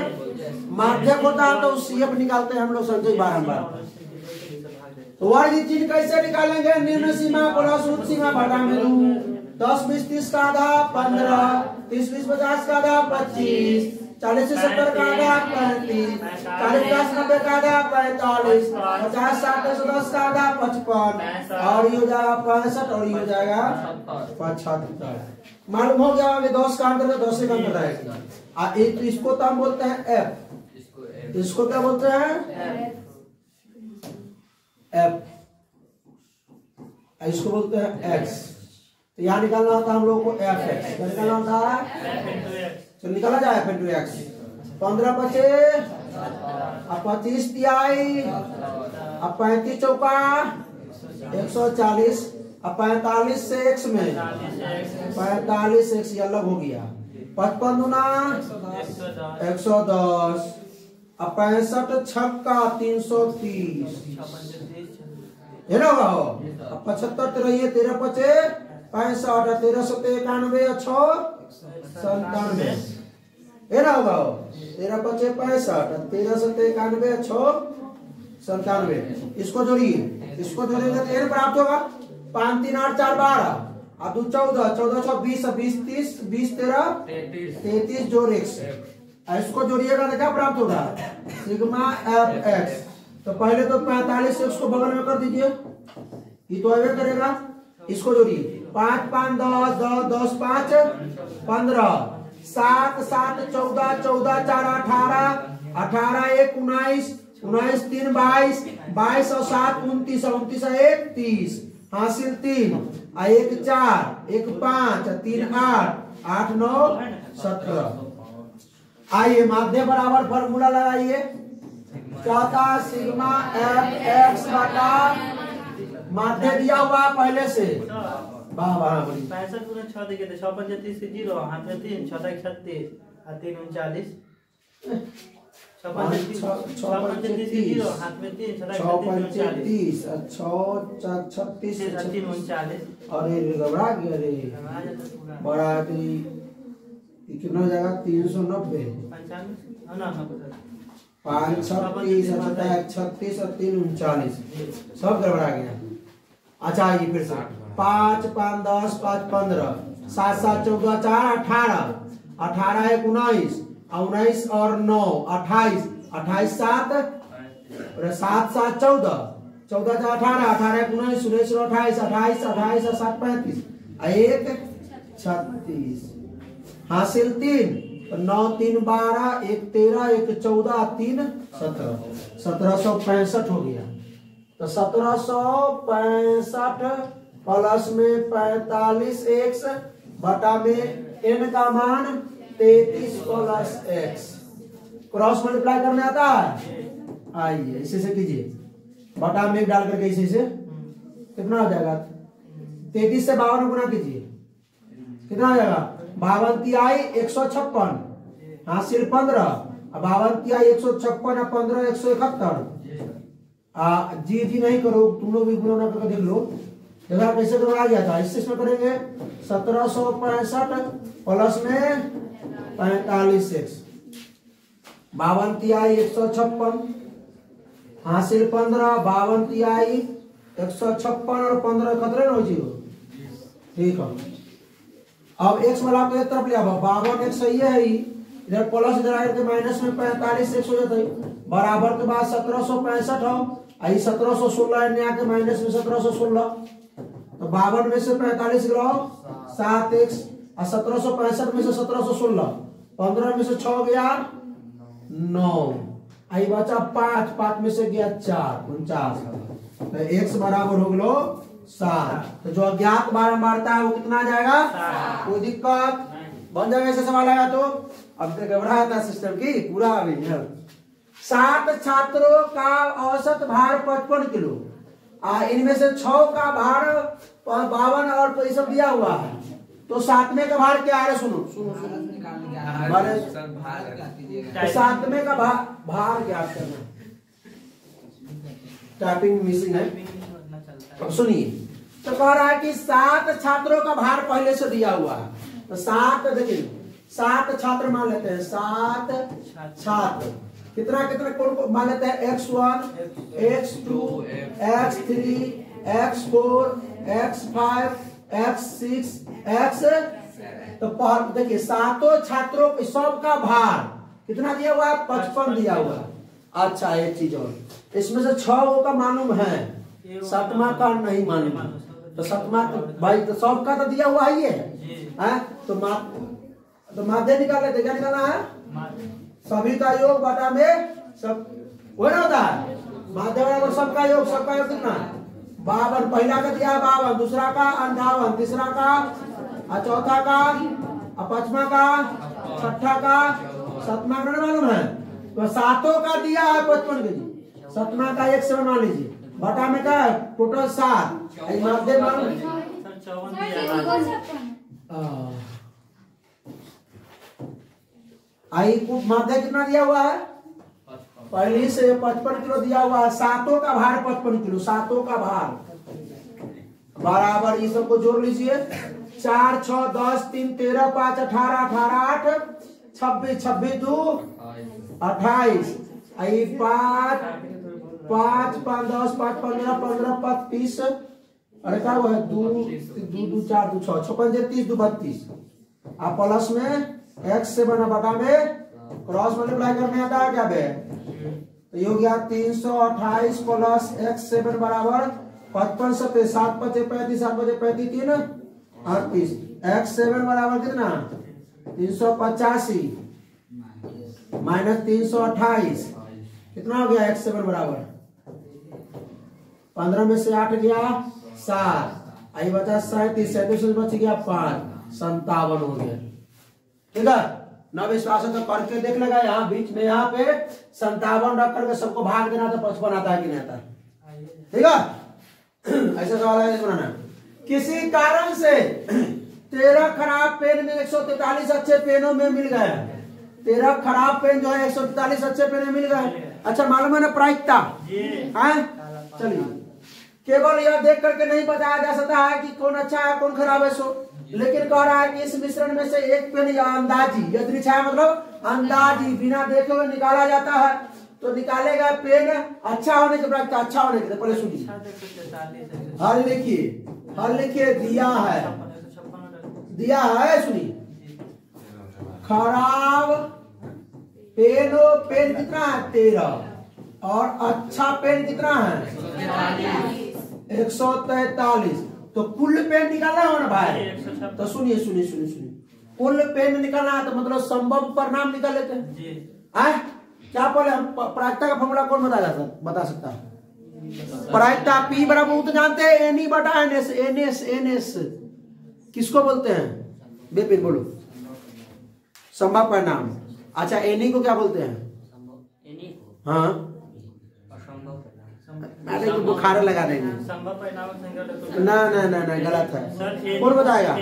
माध्यक होता है तो सीएफ निकालते हैं हम लोग संजय बारंबार। तो वर्ग चिन्ह कैसे निकालेंगे निम्न सीमा प्लस उच्च सीमा बटा में 10 20 30 का आधा 15, 30 20 50 का आधा 25, 40 से 70 का आधा 35, 40 50 90 का आधा 45, 50 60 110 का आधा 55 और ये हो जाएगा 65 और ये हो जाएगा 75। मालूम हो गया अभी 10 का अंतर 10 से कम बताएगा। एक तो इसको तो हम बोलते हैं एफ, इसको क्या बोलते हैं एफ, इसको बोलते हैं एक्स। तो यहाँ निकालना होता है हम लोग को एफ एक्स निकालना होता है तो निकाला जाए एफ इंटू एक्स 15 बचे अब 25 तिहाई अब 35 चौका 140 अब 45 से एक्स में 45 एक्स ये अलग हो गया 55 दूना 110 अब 65 छक्का 330 है ना होगा अब 75 रहिए 13 बचे 65 13 सत्ते 91 97 है ना होगा 13 बचे 65 13 सत्ते 91 97। इसको जोड़िए इसको जोड़ेंगे तो n प्राप्त होगा 5 3 8 4 12 अब 14 14 6 20 20 30 20 13 33 जोड़ x इसको जोड़िएगा तो क्या प्राप्त होगा सिग्मा एफ एक्स। तो पहले तो 45 एक्स को बगल में कर दीजिए ये तो अवे करेगा। इसको जोड़िए 5 5 10 10 10 5 15 7 7 14 14 4 18 18 1 19 19 3 22 22 और 7 29 29 1 30 हासिल 3 1 4 1 5 3 8 8 9 17। आइए माध्य बराबर फॉर्मूला लगाइए क्या सिग्मा एफ एक्स बटा माध्य दिया हुआ पहले से वाह वाह 65 गुना 6 देखे थे 6 5 30 के 0 हाथ में 3 6 36 और 3 39 6 5 30 के 0 हाथ में 3 36 36 3 39 अरे घबरा गया रे बड़ा कितना हो जाएगा 390 5 36 36 और 3 39 सब गड़बड़ा गया। अच्छा ये फिर से 5 5 10 5 15 7 7 14 4 18 18 1 19 19 और 9 28 28 7 और 7 7 14 14 4 18 18 1 19 19 और 28 28 28 और 7 35 1 36 हासिल 3 9 3 12 1 13 1 14 3 17 1765 हो गया। तो 1765 प्लस में 45 एक्स बटा में n का मान 33 प्लस एक्स क्रॉस मल्टीप्लाई करने आता है। आइए इसे से कीजिए बटा में डाल करके इसे से कितना हो जाएगा 33 से 52 गुना कीजिए कितना हो जाएगा 52 तिहाई 156 हासिल 15 52 तिहाई 156 और 15 171 जी जी नहीं करो तुम लोग भी गुना करके देख लो देखा कैसे तो आ गया था। इसमें करेंगे 1765 प्लस में 45 एक्स 52 तिहाई 156 हासिल 15 52 तिहाई 156 और 15 खतरे न हो जीरो ठीक है। अब एक्स वाला को एक तरफ ले आओ 52 एक्स सही है इधर प्लस इधर आकर के माइनस में 45 एक्स हो जाता है बराबर के बाद 1765 हो आई 1716 ने आके माइनस में 1716 तो 52 में से 45 गिराओ 7 एक्स और 1765 में से 1716 15 में से 6 गया 9 आई बचा 5 5 में से गया 4 49 तो एक्स बराबर हो गलो 7। तो जो अज्ञात बारंबारता है वो कितना आ जाएगा? कोई दिक्कत बन जाएगा ऐसा सवाल आया तो। अब तक घबराया था सिस्टम की पूरा अभी 7 छात्रों का औसत भार 55 किलो। इनमें से 6 का भार 52 और तो ये सब दिया हुआ है। तो 7वें का भार क्या है? सुनो सुनो सुनो, 7वें का भार क्या करना? टाइपिंग मिसिंग है। अब सुनिए, तो कह रहा है कि 7 छात्रों का भार पहले से दिया हुआ है। तो 7 देखिए 7 छात्र मान लेते हैं। 7 छात्र कितना कितना कौन मान लेते हैं? x1 x2 x3 x4 x5 x6 x। तो देखिए 7 छात्रों सबका भार कितना दिया हुआ है? 55 दिया हुआ है। अच्छा एक चीज और, इसमें से 6 का मालूम है, 7वां का नहीं मालूम। तो 7वां भाई तो सबका तो दिया हुआ है ये है। तो माध्य निकाल लेते, क्या निकालना है? सभी का योग बटा में सब वो ना होता है माध्य बराबर सबका योग कितना? 52। पहला का दिया 52, दूसरा का 58, तीसरा का चौथा का 5वां का 6ठा का 7वां का मालूम है। तो 7 का दिया है 55 के जी, 7वां का 1 मान लीजिए, बटा में का टोटल 7। माध्य मालूम आई को माध्य कितना दिया हुआ है? पहले से 55 किलो दिया हुआ है। 7 का भार 55 किलो, 7 का भार बराबर ये सबको जोड़ लीजिए। 4 6 10 3 13 5 18 18 8 26 26 2 28 आई 5 5 5 10 5 15 15 5 30। अरे क्या वो है? 2 2 4 2 6 6 5 30 2 32। आप प्लस में x से बना बटा में क्रॉस मल्टीप्लाई करने आता है क्या बे? तो ये हो गया 328 प्लस x7 बराबर 55 7 7 5 35 7 5 35 3 38। x7 बराबर कितना? 385 माइनस 328 कितना हो गया? x7 बराबर 15 में से 8 गया 7, आई बचा 37, 37 से बच गया 5, 57 हो गया। ठीक है, न विश्वास तो करके देख लेगा। यहाँ बीच में यहाँ पे 57 रख करके सबको भाग देना तो 55 आता है कि नहीं आता? ठीक है, ऐसा सवाल है बनाना। किसी कारण से 13 खराब पेन में 143 अच्छे पेनों में मिल गए। 13 खराब पेन जो है 143 अच्छे पेन में मिल गए। अच्छा मालूम है ना प्रायिकता? चलिए, केवल यह देख करके नहीं बताया जा सकता है कि कौन अच्छा है कौन खराब है सो, लेकिन कह रहा है कि इस मिश्रण में से एक पेन या अंदाजी, यदृच्छा मतलब अंदाजी बिना देखे हुए निकाला जाता है। तो निकालेगा पेन अच्छा होने के प्रायिकता अच्छा होने के। पहले सुनिए, हल लिखिए दिया है सुनिए। खराब पेन कितना है? 13 और अच्छा पेन कितना है? 143। तो कुल पेन निकालना हो ना भाई। तो सुनिए कुल पेन निकालना है तो मतलब संभव परिणाम निकाल लेते हैं। क्या बोले हम? प्रायिकता का फॉर्मूला कौन बता सकता है? प्रायिकता P बराबर तो जानते हैं एन बटा NS किसको बोलते हैं? बेपिन बोलो। संभव परिणाम। अच्छा एनी को क्या बोलते हैं? हाँ अरे तो बुखार लगा देंगे। ना गलत है। कौन बताएगा?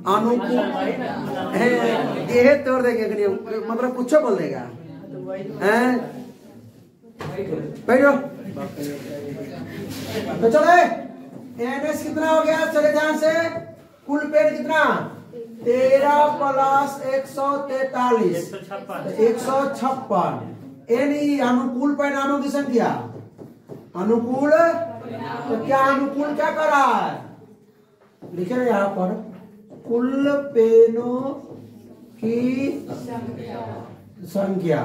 अनुकूल तोड़ देंगे, मतलब कुछ बोल देगा। तो चले NS कितना हो गया? चले ध्यान से। कुल पेन कितना? 13 प्लस 143 156। एनी अनुकूल परिणामों की संख्या। अनुकूल तो क्या अनुकूल क्या कर रहा है? लिखे यहाँ पर कुल पेनों की संख्या।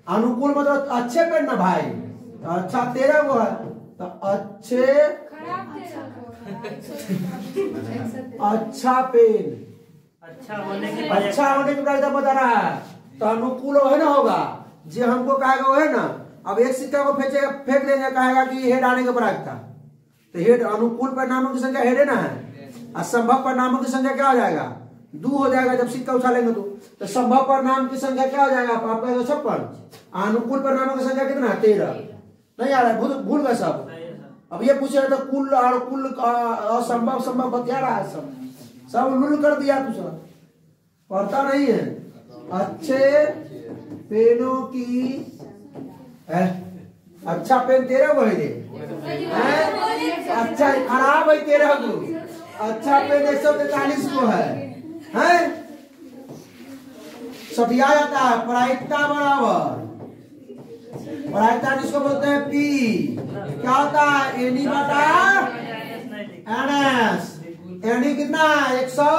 अनुकूल मतलब अच्छे पेन ना भाई। तो अच्छा 13 वो है तो अच्छे अच्छा पेन अच्छा होने की प्रायिकता बता रहा है। तो अनुकूल है ना होगा जो हमको कहेगा वो है ना। अब एक सिक्का को फेंक देंगे, कहेगा कि हेड आने के प्रायिकता, तो हेड अनुकूल परिणामों की संख्या हेड है ना है, और संभव परिणामों की संख्या क्या हो जाएगा 2 हो जाएगा जब सिक्का उछालेंगे तो संभव परिणाम की संख्या क्या हो जाएगा आपका 56, अनुकूल परिणामों की संख्या कितना 13। नहीं आ रहा है, भूल गए सब। अब ये पूछे तो कुल और कुल असंभव संभव बतिया रहा है, सब लुल कर दिया तू सब, पढ़ता नहीं है। अच्छे पेनों की अच्छा पेन 13 को है, अच्छा खराब है 13 को, अच्छा पेन 143 को है? सटिया जाता है प्रायिकता बराबर, प्रायिकता जिसको बोलते हैं पी, क्या होता है एनी बटा एनएस। एनी कितना है 100,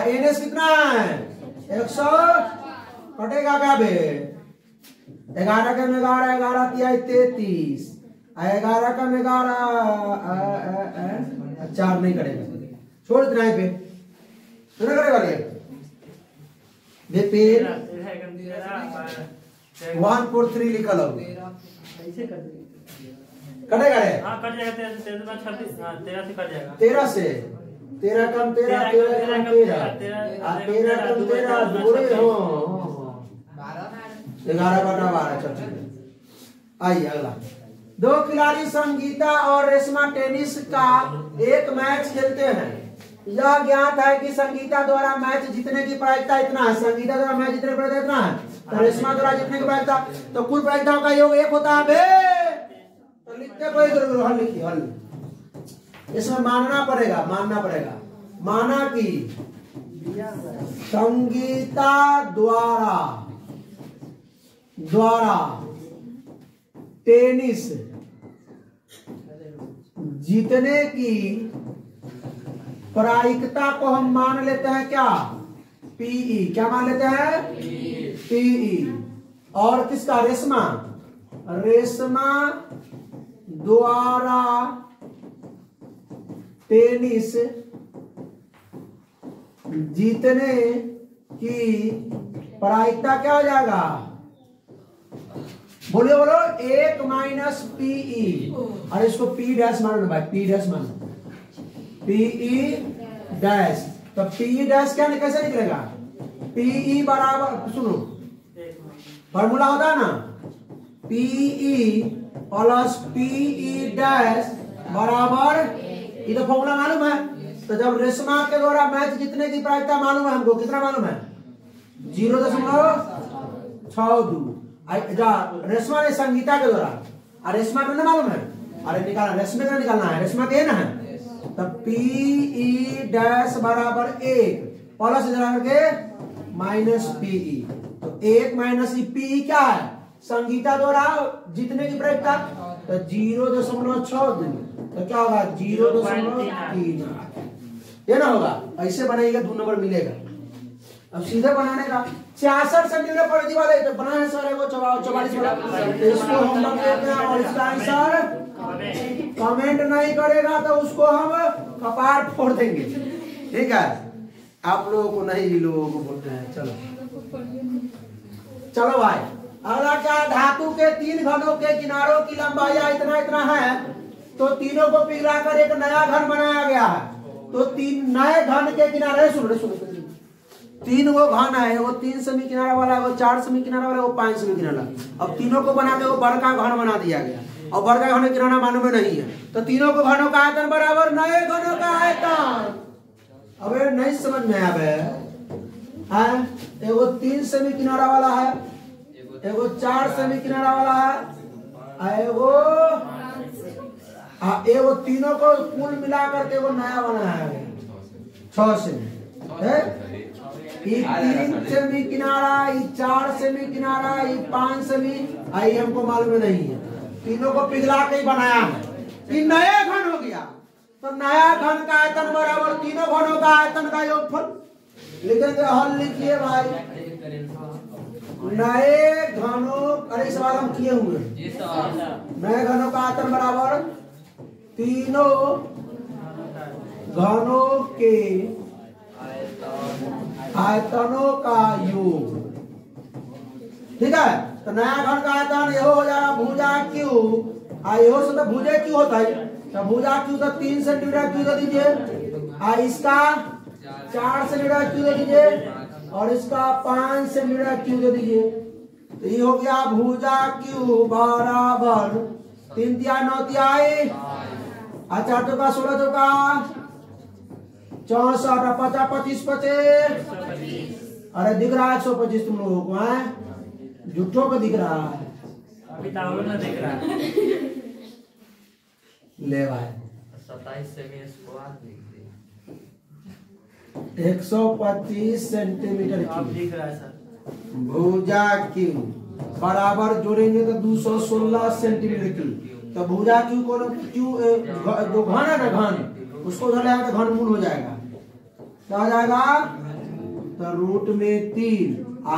एनएस कितना है 100, कटेगा क्या बे 11 का 11, 11 तिहाई 33, 11 का 11 4 नहीं करेगा, छोड़ इतना ही पे तो करेगा ये पेन 143 लिखा लो, कटेगा रे? हाँ कट जाएगा, 13 से कट जाएगा, 13 से 13 कम 13, 13 कम 13 कम 13 जोड़े हो 11/12। चल आइए अगला। 2 खिलाड़ी संगीता और रेशमा टेनिस का एक मैच खेलते हैं। यह ज्ञात है कि संगीता द्वारा मैच जीतने की प्रायिकता इतना है, संगीता द्वारा मैच जीतने की प्रायिकता इतना है, तो रेशमा द्वारा जीतने की प्रायिकता, तो कुल प्रायिकताओं का योग 1 होता है बे। तो लिखते कोई हल लिखिए, हल इसमें मानना पड़ेगा, माना कि संगीता द्वारा टेनिस जीतने की प्रायिकता को हम मान लेते हैं क्या पीई, क्या मान लेते हैं पीई। और किसका रेशमा द्वारा टेनिस जीतने की प्रायिकता क्या हो जाएगा, बोलो 1 माइनस पीई, और इसको पी डैश मानो भाई, पी डैश मानो, पीई डैश। तो पीई डैश क्या कैसे निकलेगा, पीई बराबर, सुनो फॉर्मूला होता है ना, पीई प्लस पीई डैश बराबर, ये तो फॉर्मूला मालूम है। तो जब रेशमा के द्वारा मैच जीतने की प्रायिकता मालूम है हमको, कितना मालूम है 0.62। रेशमा ने संगीता के द्वारा, और रेशमा को मालूम है, अरे निकालना रेशमा का निकालना है, रेशमा के ना है, तब पीई डैश बराबर 1 प्लस करके माइनस पीई, तो 1 माइनस पीई क्या है संगीता द्वारा जीतने की प्रायिकता, तो 0.6, तो क्या होगा 0.3, ये ना होगा। ऐसे बनाएगा 2 नंबर मिलेगा। अब सीधे बनाने का 66 सेंटीमीटर परिधि वाले तो बना है सर वो 44 वाला, इसको हम लोग देते हैं, और इसका आंसर कमेंट नहीं करेगा तो उसको हम कपार फोड़ देंगे, ठीक है। आप लोगों को नहीं, लोगों को बोलते हैं। चलो भाई अगला क्या, धातु के 3 घनों के किनारों की लंबाई इतना है, तो तीनों को पिघलाकर एक नया घन बनाया गया है। तो 3 नए घन के किनारे, सुनो 3 वो घन है, वो 3 सेमी किनारा वाला है, वो 4 सेमी किनारा वाला है, वो 5 सेमी किनारा। अब तीनों को बना के वो बड़का घन बना दिया गया, और बड़का घन किनारा मालूम नहीं है, तो तीनों को घनों का आयतन बराबर नए घनों का आयतन। अब नहीं समझ में आवे, एगो 3 सेमी किनारा वाला है, एगो 4 सेमी किनारा वाला है, एगो तीनों को कुल मिलाकर के वो नया बना है 6 सेमी, 3 सेमी किनारा, 4 सेमी किनारा, 5 सेमी, आई हमको मालूम नहीं है, तीनों को पिघला के ही बनाया है, ये नया घन हो गया। तो नया घन का आयतन बराबर तीनों घनों का आयतन का योगफल। लिखेंगे, हल लिखिए भाई, नए घनों, अरे सवाल हम किए हुए, नए घनों का आयतन बराबर तीनों घनों के आयतनों का योग, ठीक है। तो नया घन का आयतन यहो हो जाएगा भुजा क्यू, यहो से तो भुजे क्यू होता है, तो भुजा क्यू तो 3 सेंटीमीटर क्यू दे दीजिए, इसका 4 सेंटीमीटर क्यू दे दीजिए और इसका 5 सेंटीमीटर क्यू दे दीजिए। तो ये हो गया भुजा क्यू बराबर 3 तिहाई 9 तिहाई, 4 चौका 16 चौका 64, 50 25 25। अरे दिख रहा है 125 तुम लोगों को है, झूठों को दिख रहा है, अभी तावल में दिख रहा है। ले भाई 27 सेमी स्क्वायर लिख दे। 125 सेंटीमीटर अब क्यूब दिख रहा है सर। भुजा क्यू बराबर जोड़ेंगे तो 216 सेंटीमीटर क्यूब। तो भुजा क्यू को क्यू जो घन है ना घन, उसको उधर ले आएगा तो घन मूल हो जाएगा, क्या हो जाएगा तो रूट में 3,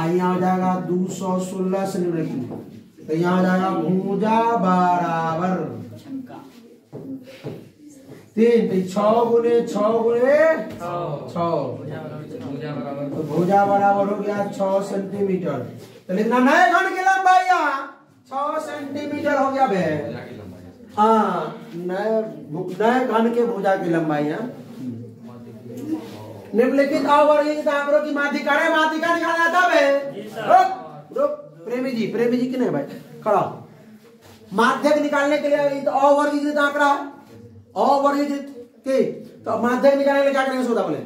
यहाँ हो जाएगा 216 सेंटीमीटर क्यूब। तो यहाँ हो जाएगा भुजा बराबर 3, तो 6 गुने 6 गुने 6, तो भुजा बराबर हो गया 6 सेंटीमीटर। तो लिखना नए घन की लंबाई 6 सेंटीमीटर हो गया बे। हाँ नए घन के भुजा की लंबाई निम्नलिखित अवर्गीकृत आंकड़ों की माध्यिका निकालना था बे। रुक प्रेमी जी की नहीं भाई खड़ा, माध्यक निकालने के लिए तो अवर्गीकृत आंकड़ा है, अवर्गीकृत के तो माध्यक निकालने के लिए क्या करेंगे सोदा बोले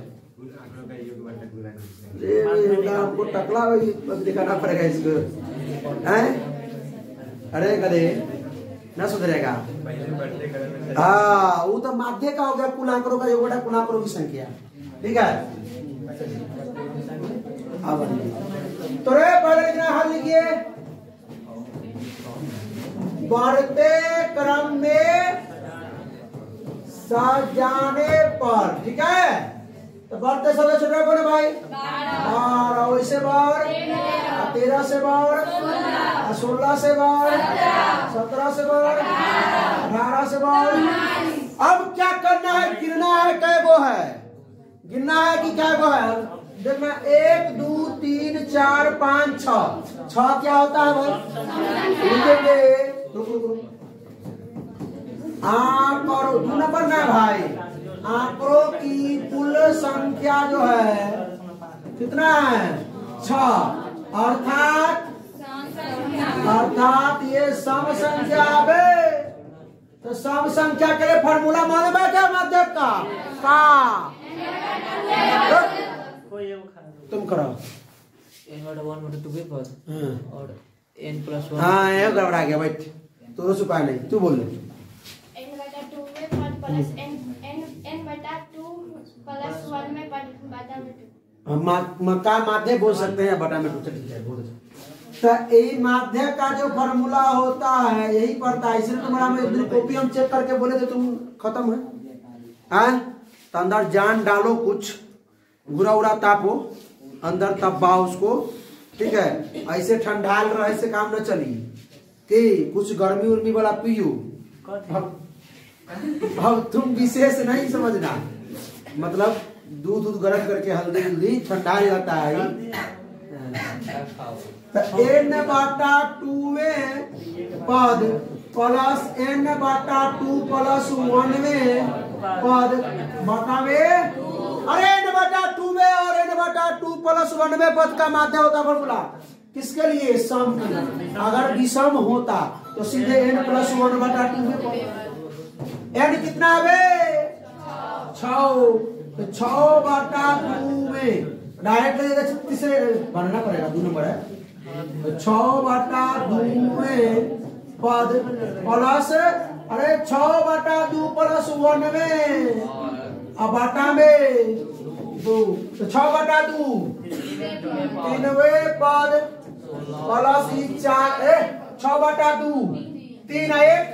हमको टकला दिखाना पड़ेगा इसको हैं? अरे गधे ना सुधरेगा। हाँ वो तो माध्य का हो गया कुल आंकड़ों का योग बटा कुल आंकड़ों की संख्या, ठीक है। तो रे पहले लिखना हल लिखिए, बढ़ते क्रम में सजाने पर, ठीक है। तो बढ़ते सबसे छोटा कौन है भाई 12, वैसे बार 13 से बार 16 से बार 17 से बार 18 से बार। अब क्या करना है, गिनना है कै गो है, गिनना है कि क्या गो है देखना 1 2 3 4 5 6 क्या होता है भाई लिखेंगे। आंकड़ों 2 नंबर ना भाई, आंकड़ों की कुल संख्या जो है कितना है 6, अर्थात ये सम संख्या है। तो सम संख्या के लिए फॉर्मूला मालूम है क्या माध्यक का तुम करो और n+1। हाँ ये गड़बड़ा गया बैठ, तो उपाय नहीं, तू बोल n/2 में पद प्लस n/2 प्लस 1 में पद बटा में 2। का माध्य बोल सकते हैं बटा में 2, ठीक है बहुत अच्छा। तो यही माध्य का जो फॉर्मूला होता है यही पड़ता है, इसलिए तुम्हारा में इधर कॉपी हम चेक करके बोले तो तुम खत्म है तो अंदर जान डालो, कुछ गुरा उड़ा तापो अंदर तब्बा उसको, ठीक है। ऐसे ठंडाल रहे से काम न चली कि कुछ गर्मी उर्मी वाला पियो। अब तुम विशेष नहीं समझना, मतलब दूध गर्म करके हल्दी ठंडा जाता है। तो n/2 में पद प्लस n/2 प्लस 1 में पद बटा में, अरे n/2 में और n/2 प्लस 1 में पद का माध्य होता फॉर्मूला किसके लिए, सम के लिए। अगर विषम होता तो सीधे n+1/2 में n कितना है 6, तो 6/2 में डायरेक्ट से बनना पड़ेगा, 2 नंबर है। तो 6/2 में पद प्लस, अरे 6/2 प्लस 1 में अब बाटा में 2, तो 6/2 3वें पद प्लस 4, 6/2 3 1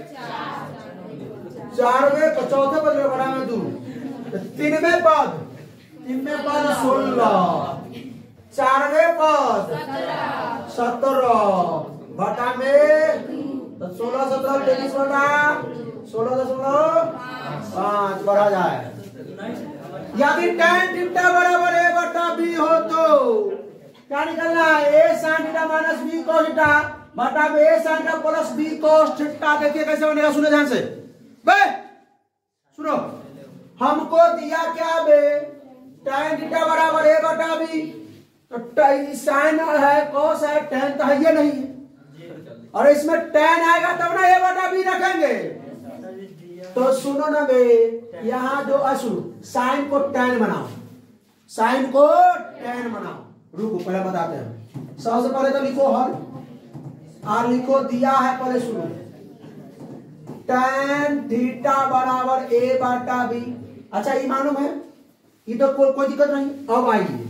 4वें चौथे पद में बड़ा में 2, 3वें पद 16, 4वें पद 17 बटा में 16 17 23 बटा 16.5 बढ़ा जाए। यदि tan थीटा बराबर a/b हो तो क्या निकलना है, a sin theta minus b cos theta बटा में ए साइन का प्लस बी कॉस थीटा। देखिए कैसे बनेगा, सुनो ध्यान से बे, सुनो हमको दिया क्या बे, tan थीटा बराबर ए बटा बी, तो साइन है कॉस है tan तो है ये नहीं है, और इसमें tan आएगा तब ना ए बटा बी रखेंगे। तो सुनो ना बे, यहाँ जो सुनो साइन को tan बनाओ, साइन को tan बनाओ, रुको पहले बताते हैं। सबसे पहले तो लिखो हर, और लिखो दिया है, पहले सुनो tan थीटा बराबर ए बटा बी। अच्छा ये मालूम है, ये तो कोई दिक्कत नहीं। अब आइए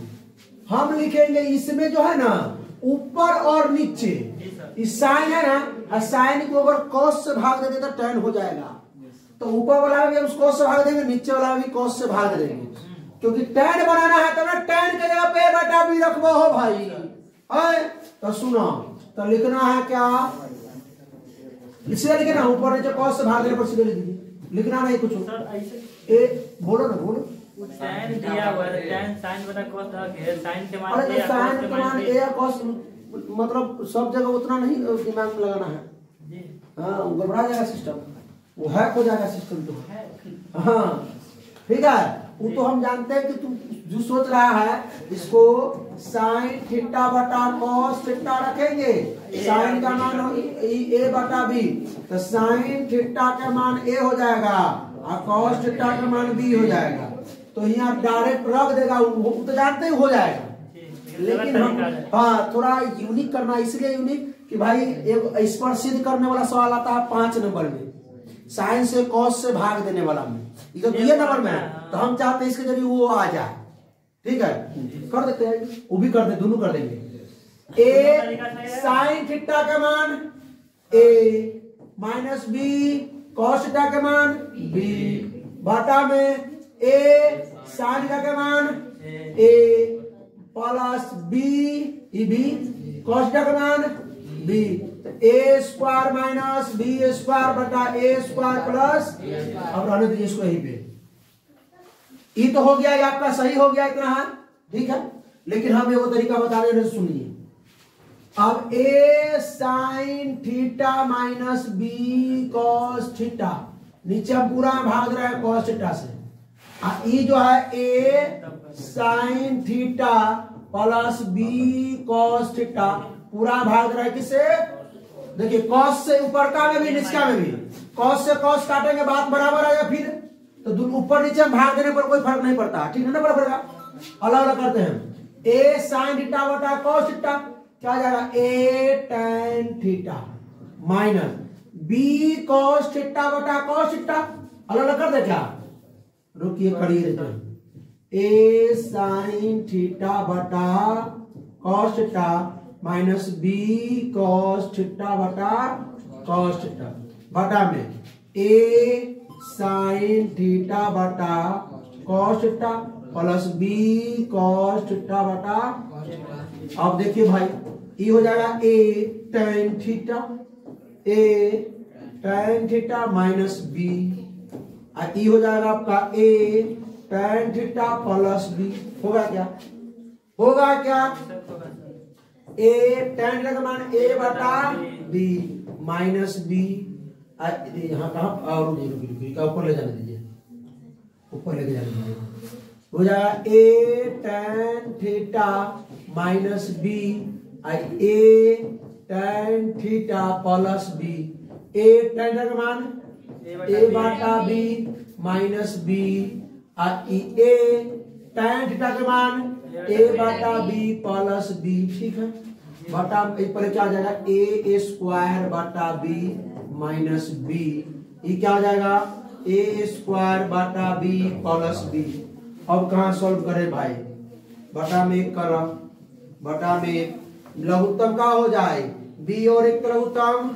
हम लिखेंगे इसमें जो है ना ऊपर और नीचे, इस साइन है ना, साइन को अगर कॉस से भाग देंगे तो tan हो जाएगा, तो ऊपर वाला भी हम कॉस से भाग देंगे, नीचे वाला भी कॉस से भाग देंगे, क्योंकि tan बनाना है तो ना tan के जगह पे बटा बी रखबो हो भाई है। तो सुनो, तो लिखना है क्या, सीधे लिखना, ऊपर नीचे कॉस से भाग देने पर सीधे लिख दीजिए, लिखना नहीं कुछ। ए बोलो ना, बोलो साइन दिया हुआ है, tan sin बटा cos है, साइन के मान अरे तो साइन के मान ए या कॉस, मतलब सब जगह उतना नहीं दिमाग में लगाना है जी। हाँ घबरा जाएगा सिस्टम, वो हैक हो जाएगा सिस्टम तो। हाँ ठीक है, वो तो हम जानते हैं कि तू जो सोच रहा है इसको साइन थीटा बटा कॉस थीटा रखेंगे, साइन का मान ए बटा बी, तो साइन थीटा का मान ए हो जाएगा और कॉस थीटा का मान बी हो जाएगा, तो यहाँ डायरेक्ट रख देगा, वो तो जानते ही हो जाएगा। लेकिन हम हाँ थोड़ा यूनिक करना, इसलिए यूनिक कि भाई एक इस पर सिद्ध करने वाला सवाल आता है 5 नंबर में, साइन से कॉस से भाग देने वाला में, ये तो 2 नंबर में है, तो हम चाहते हैं इसके जरिए वो आ जाए। ठीक है, कर देते हैं, वो भी कर दे, दोनों कर देंगे। ए साइन थीटा का मान ए माइनस बी कॉस थीटा का मान बी, बटा में ए साइन थीटा का मान ए प्लस बी कॉस थीटा का मान B, a square minus b square बटा ए स्क्वायर प्लस, अब रहने दीजिए इसको यहीं पे। ये तो हो गया, ये आपका सही हो गया इतना है, ठीक है। लेकिन हम ये वो तरीका बता रहे हैं, सुनिए। अब A sine theta minus B cos theta, नीचे हम पूरा भाग रहे हैं कॉस थीटा से, ये जो है A sine theta plus B cos theta पूरा भाग रहा है किसे, देखिए कॉस से ऊपर का में भी नीचे में भी, कॉस से कॉस काटेंगे बात बराबर आएगा, फिर तो ऊपर नीचे हम भाग देने पर कोई फर्क नहीं पड़ता, ठीक है ना, बराबर का अलग अलग करते हैं। ए साइन थीटा बटा कॉस थीटा क्या जाएगा, A tan theta minus B cos theta बटा कॉस थीटा, अलग अलग कर दे क्या, रुकिए करिए देते हैं। ए साइन थीटा बटा cos theta minus B cos theta बटा कॉस थीटा, बटा में ए साइन थीटा बटा cos theta plus B cos theta बटा, अब देखिए भाई ये हो जाएगा A tan theta, A tan theta minus B, ये हो जाएगा आपका ए टैन थीटा प्लस बी, होगा क्या, होगा क्या, ए टैन थीटा का मान ए बटा बी माइनस बी, यहाँ कहा और ऊपर ले जाने दीजिए, ऊपर लेके जाने दीजिए, हो जाएगा A tan theta minus b, A tan theta plus B, A tan theta का मान ए बटा बी माइनस बी, ए टैन थीटा का मान ए बटा बी प्लस बी, ठीक है। बटा पर क्या आ जाएगा, ए स्क्वायर बटा बी माइनस बी, ये क्या हो जाएगा, ए स्क्वायर बटा बी प्लस बी। अब कहाँ सॉल्व करें भाई, बटा में एक कर, बटा में लघुत्तम का हो जाए बी और एक लघुत्तम,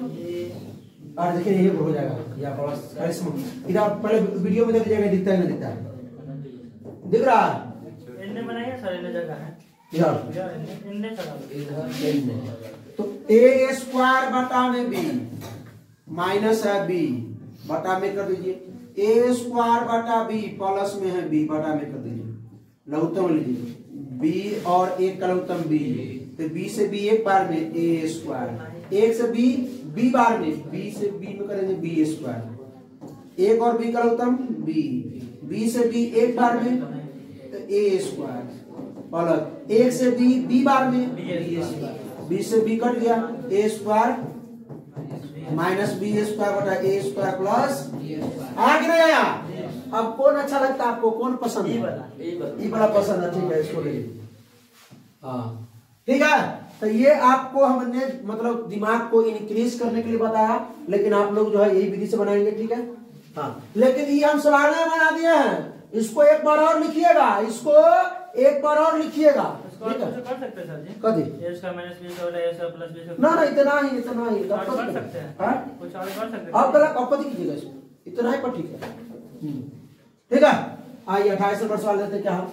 और देखिए ये हो जाएगा या प्लस, इधर पहले वीडियो में देख लीजिएगा, दिखता है नहीं दिखता है, दिख रहा है, इनने बनाया सर, इनने जगह है इनने तो ए स्क्वायर बटा में बी माइनस है बी, बटा में कर दीजिए, ए स्क्वायर बटा बी प्लस में है बी, बटा में कर दीजिए, लघुत्तम लीजिए बी और एक का लघुत्तम बी, तो बी से बी एक बार में ए स्क्वायर एक से बी, बी बार में, बी से बी में करेंगे बी स्क्वायर, एक और बी का उत्तम बी, बी से बी एक बार में तो ए स्क्वायर, और एक से बी, बी बार में बी स्क्वायर, बी से बी कट गया, ए स्क्वायर माइनस बी स्क्वायर बटा ए स्क्वायर प्लस, आया कि नहीं आया? अब कौन अच्छा लगता है आपको, कौन पसंद है? ई बड़ा पसंद है, ठीक है इसको ले लीजिए। हाँ ठीक है, तो ये आपको हमने मतलब दिमाग को इंक्रीज करने के लिए बताया, लेकिन आप लोग जो है यही विधि से बनाएंगे, ठीक है। हाँ लेकिन ये हम सवाल में बना दिए हैं, इसको एक बार और लिखिएगा, इसको एक बार और लिखिएगा, ठीक है। कर सकते हैं सर जी, कभी ए स्क्वायर माइनस बी स्क्वायर ए स्क्वायर प्लस बी स्क्वायर, ना इतना ही कर सकते हैं, हाँ? कुछ और कर सकते हैं। आप गलत आप कभी कीजिएगा इसको, इतना ही पर ठीक है, ठीक है। आइए 28 नंबर सवाल देते क्या हम,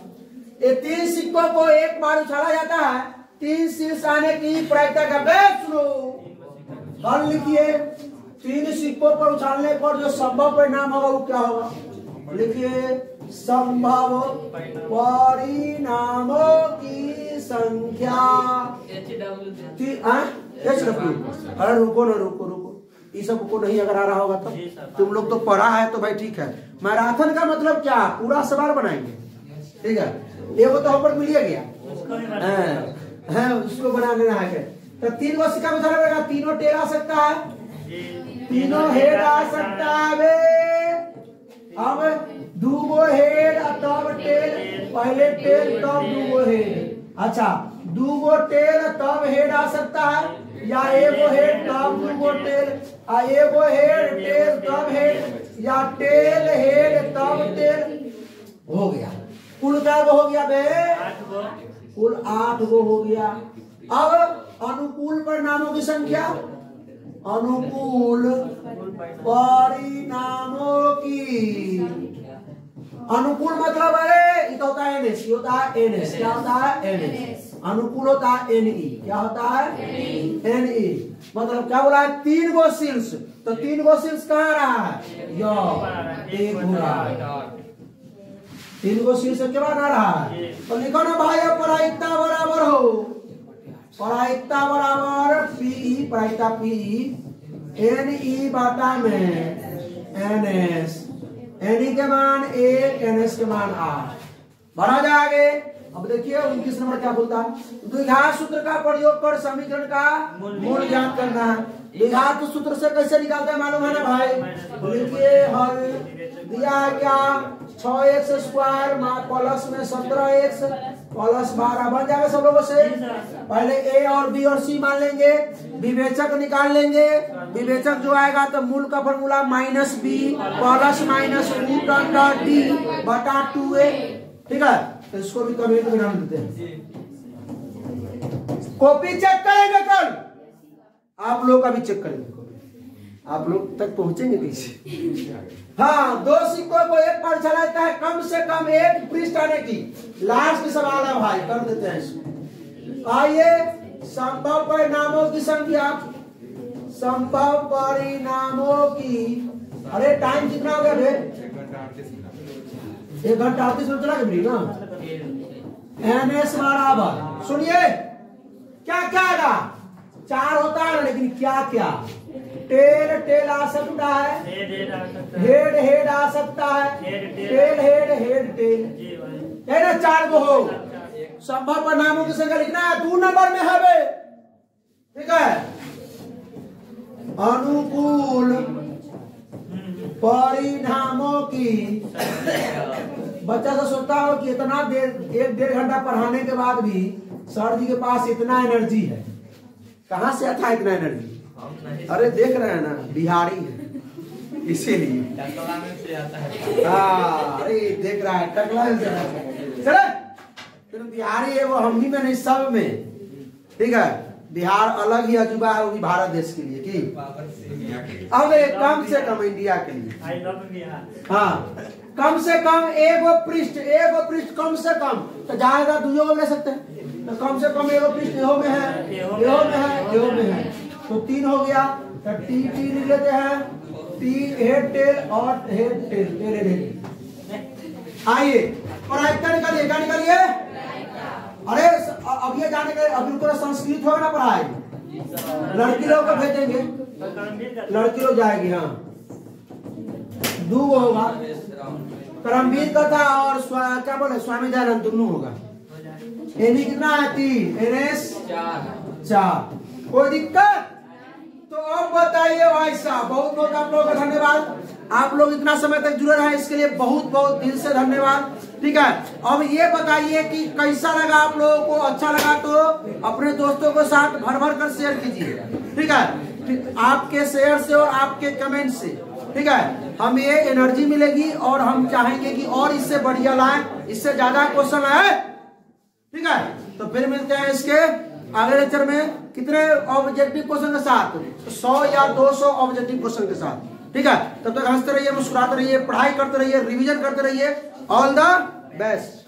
ये 3 सिक्कों को एक बार उछाला जाता है, 3 शीर्ष आने की प्रायिकता का बेस सुनो, हल लिखिए। 3 सिक्कों पर उछालने पर जो संभव परिणाम होगा वो क्या होगा, लिखिए संभव परिणामों की संख्या। अरे रुको ना, रुको ये सब को नहीं अगर आ रहा होगा तो तुम लोग तो पढ़ा है तो भाई ठीक है। मैराथन का मतलब क्या, पूरा सवाल बनाएंगे, ठीक है। ये वो तो होमवर्क मिल गया है, उसको बना लेना है। तो 3 को सिक्का में उछाला पड़ेगा, तीनों टेल आ सकता है, तीनों हेड आ सकता है। अब 2 हेड तब टेल, पहले टेल तब 2 हेड, अच्छा 2 टेल तब हेड आ सकता है, या 1 हेड तब 2 टेल, 1 हेड टेल तब हेड, या टेल हेड तब टेल। हो गया कुल क्या हो गया बे, 8 गो, कुल 8 गो हो गया। अब अनुकूल परिणामों की संख्या, अनुकूल परिणामों की, अनुकूल मतलब है ये तो होता है एनएस, ये होता है एनएस, क्या होता है एनएस, अनुकूल होता है एनई, क्या होता है एनई, मतलब क्या बोला है 3 गो शीर्ष, तो 3 गो शीर्ष कहाँ रहा है, एक हो रहा है, 3 गो शीर्ष के बाद आ रहा है। तो लिखो ना भाई, अब प्रायिकता बराबर हो, प्रायिकता बराबर पी, प्रायिकता पी एन ई बाटा में एनएस, एन ई के मान 1, एनएस के मान 8, बढ़ा जाएंगे। अब देखिए 29 नंबर क्या बोलता है, द्विघात सूत्र का प्रयोग कर समीकरण का मूल ज्ञात करना है। द्विघात सूत्र से कैसे निकालते हैं मालूम है ना भाई, लिखिए हल दिया है क्या, 6x स्क्वायर प्लस में 17x प्लस 12 बन जाएगा सब लोगों से। पहले a और b और c मान लेंगे, विवेचक निकाल लेंगे, विवेचक जो आएगा तो मूल का formula -b plus minus root under d बटा 2a, ठीक है। तो इसको भी कमेंट में नाम देते हैं, कॉपी चेक करेंगे कल, आप लोग का भी चेक करेंगे, आप लोग तक पहुंचेंगे कैसे। हाँ 2 सिक्कों को एक बार चलाता है, कम से कम 1 पृष्ठ आने की, लास्ट सवाल है भाई, कर देते हैं इसको। आइए संभव परिणामों की संख्या, संभव परिणामों की, अरे टाइम कितना हो गया भाई, 1 घंटा 38 मिनट चला गया ना। एनएस बराबर, सुनिए क्या क्या आएगा, 4 होता है लेकिन क्या क्या, टेल टेल आ सकता है, हेड हेड आ सकता है, टेल हेड हेड टेल, है ना 4 गो हो। संभव परिणामों की संख्या लिखना है, 2 नंबर में है बे, ठीक है। अनुकूल परिणामों की, बच्चा तो सोचता हो कि इतना देर 1-1.5 घंटा पढ़ाने के बाद भी सर जी के पास इतना एनर्जी है, कहाँ से आता है इतना एनर्जी, अरे देख रहे हैं ना बिहारी है इसीलिए, हाँ अरे देख रहा है टकला चले, फिर बिहारी है वो हम ही में नहीं सब में, ठीक है। बिहार अलग ही अजूबा है, वो भी भारत देश के लिए की, अब कम से कम इंडिया के लिए, आई लव बिहार, हाँ कम से कम 1 पृष्ठ कम से कम, तो जाएगा 2 को ले सकते हैं, तो कम से कम 1 पृष्ठ एहो में है, एहो में है, एहो में है, तो 3 हो गया, तो टी लिख लेते हैं, टी हेड टेल और हेड टेल। आइए प्रायिकता निकालिए, क्या निकालिए, अरे अब ये जाने के, अब इनको संस्कृत होगा ना पढ़ाई, लड़की लोग को भेजेंगे, लड़की लोग जाएगी। हाँ 2 होगा, करमवीर का था और क्या बोले स्वामी दयानंद दोनों होगा। एनी कितना है 3, एनएस 4। कोई दिक्कत? तो अब बताइए भाई साहब, बहुत बहुत आप लोगों का धन्यवाद। आप लोग इतना समय तक जुड़े रहे इसके लिए बहुत बहुत दिल से धन्यवाद। ठीक है, अब ये बताइए कि कैसा लगा आप लोगों को। अच्छा लगा तो अपने दोस्तों के साथ भर भर कर शेयर कीजिए। ठीक है, आपके शेयर से और आपके कमेंट से, ठीक है, हमें ये एनर्जी मिलेगी और हम चाहेंगे कि और इससे बढ़िया लाएं, इससे ज्यादा क्वेश्चन आए। ठीक है, तो फिर मिलते हैं इसके अगले लेक्चर में कितने ऑब्जेक्टिव क्वेश्चन के साथ, 100 या 200 ऑब्जेक्टिव क्वेश्चन के साथ। ठीक है, तब तक हंसते रहिए, मुस्कुराते रहिए, पढ़ाई करते रहिए, रिवीजन करते रहिए। All the best.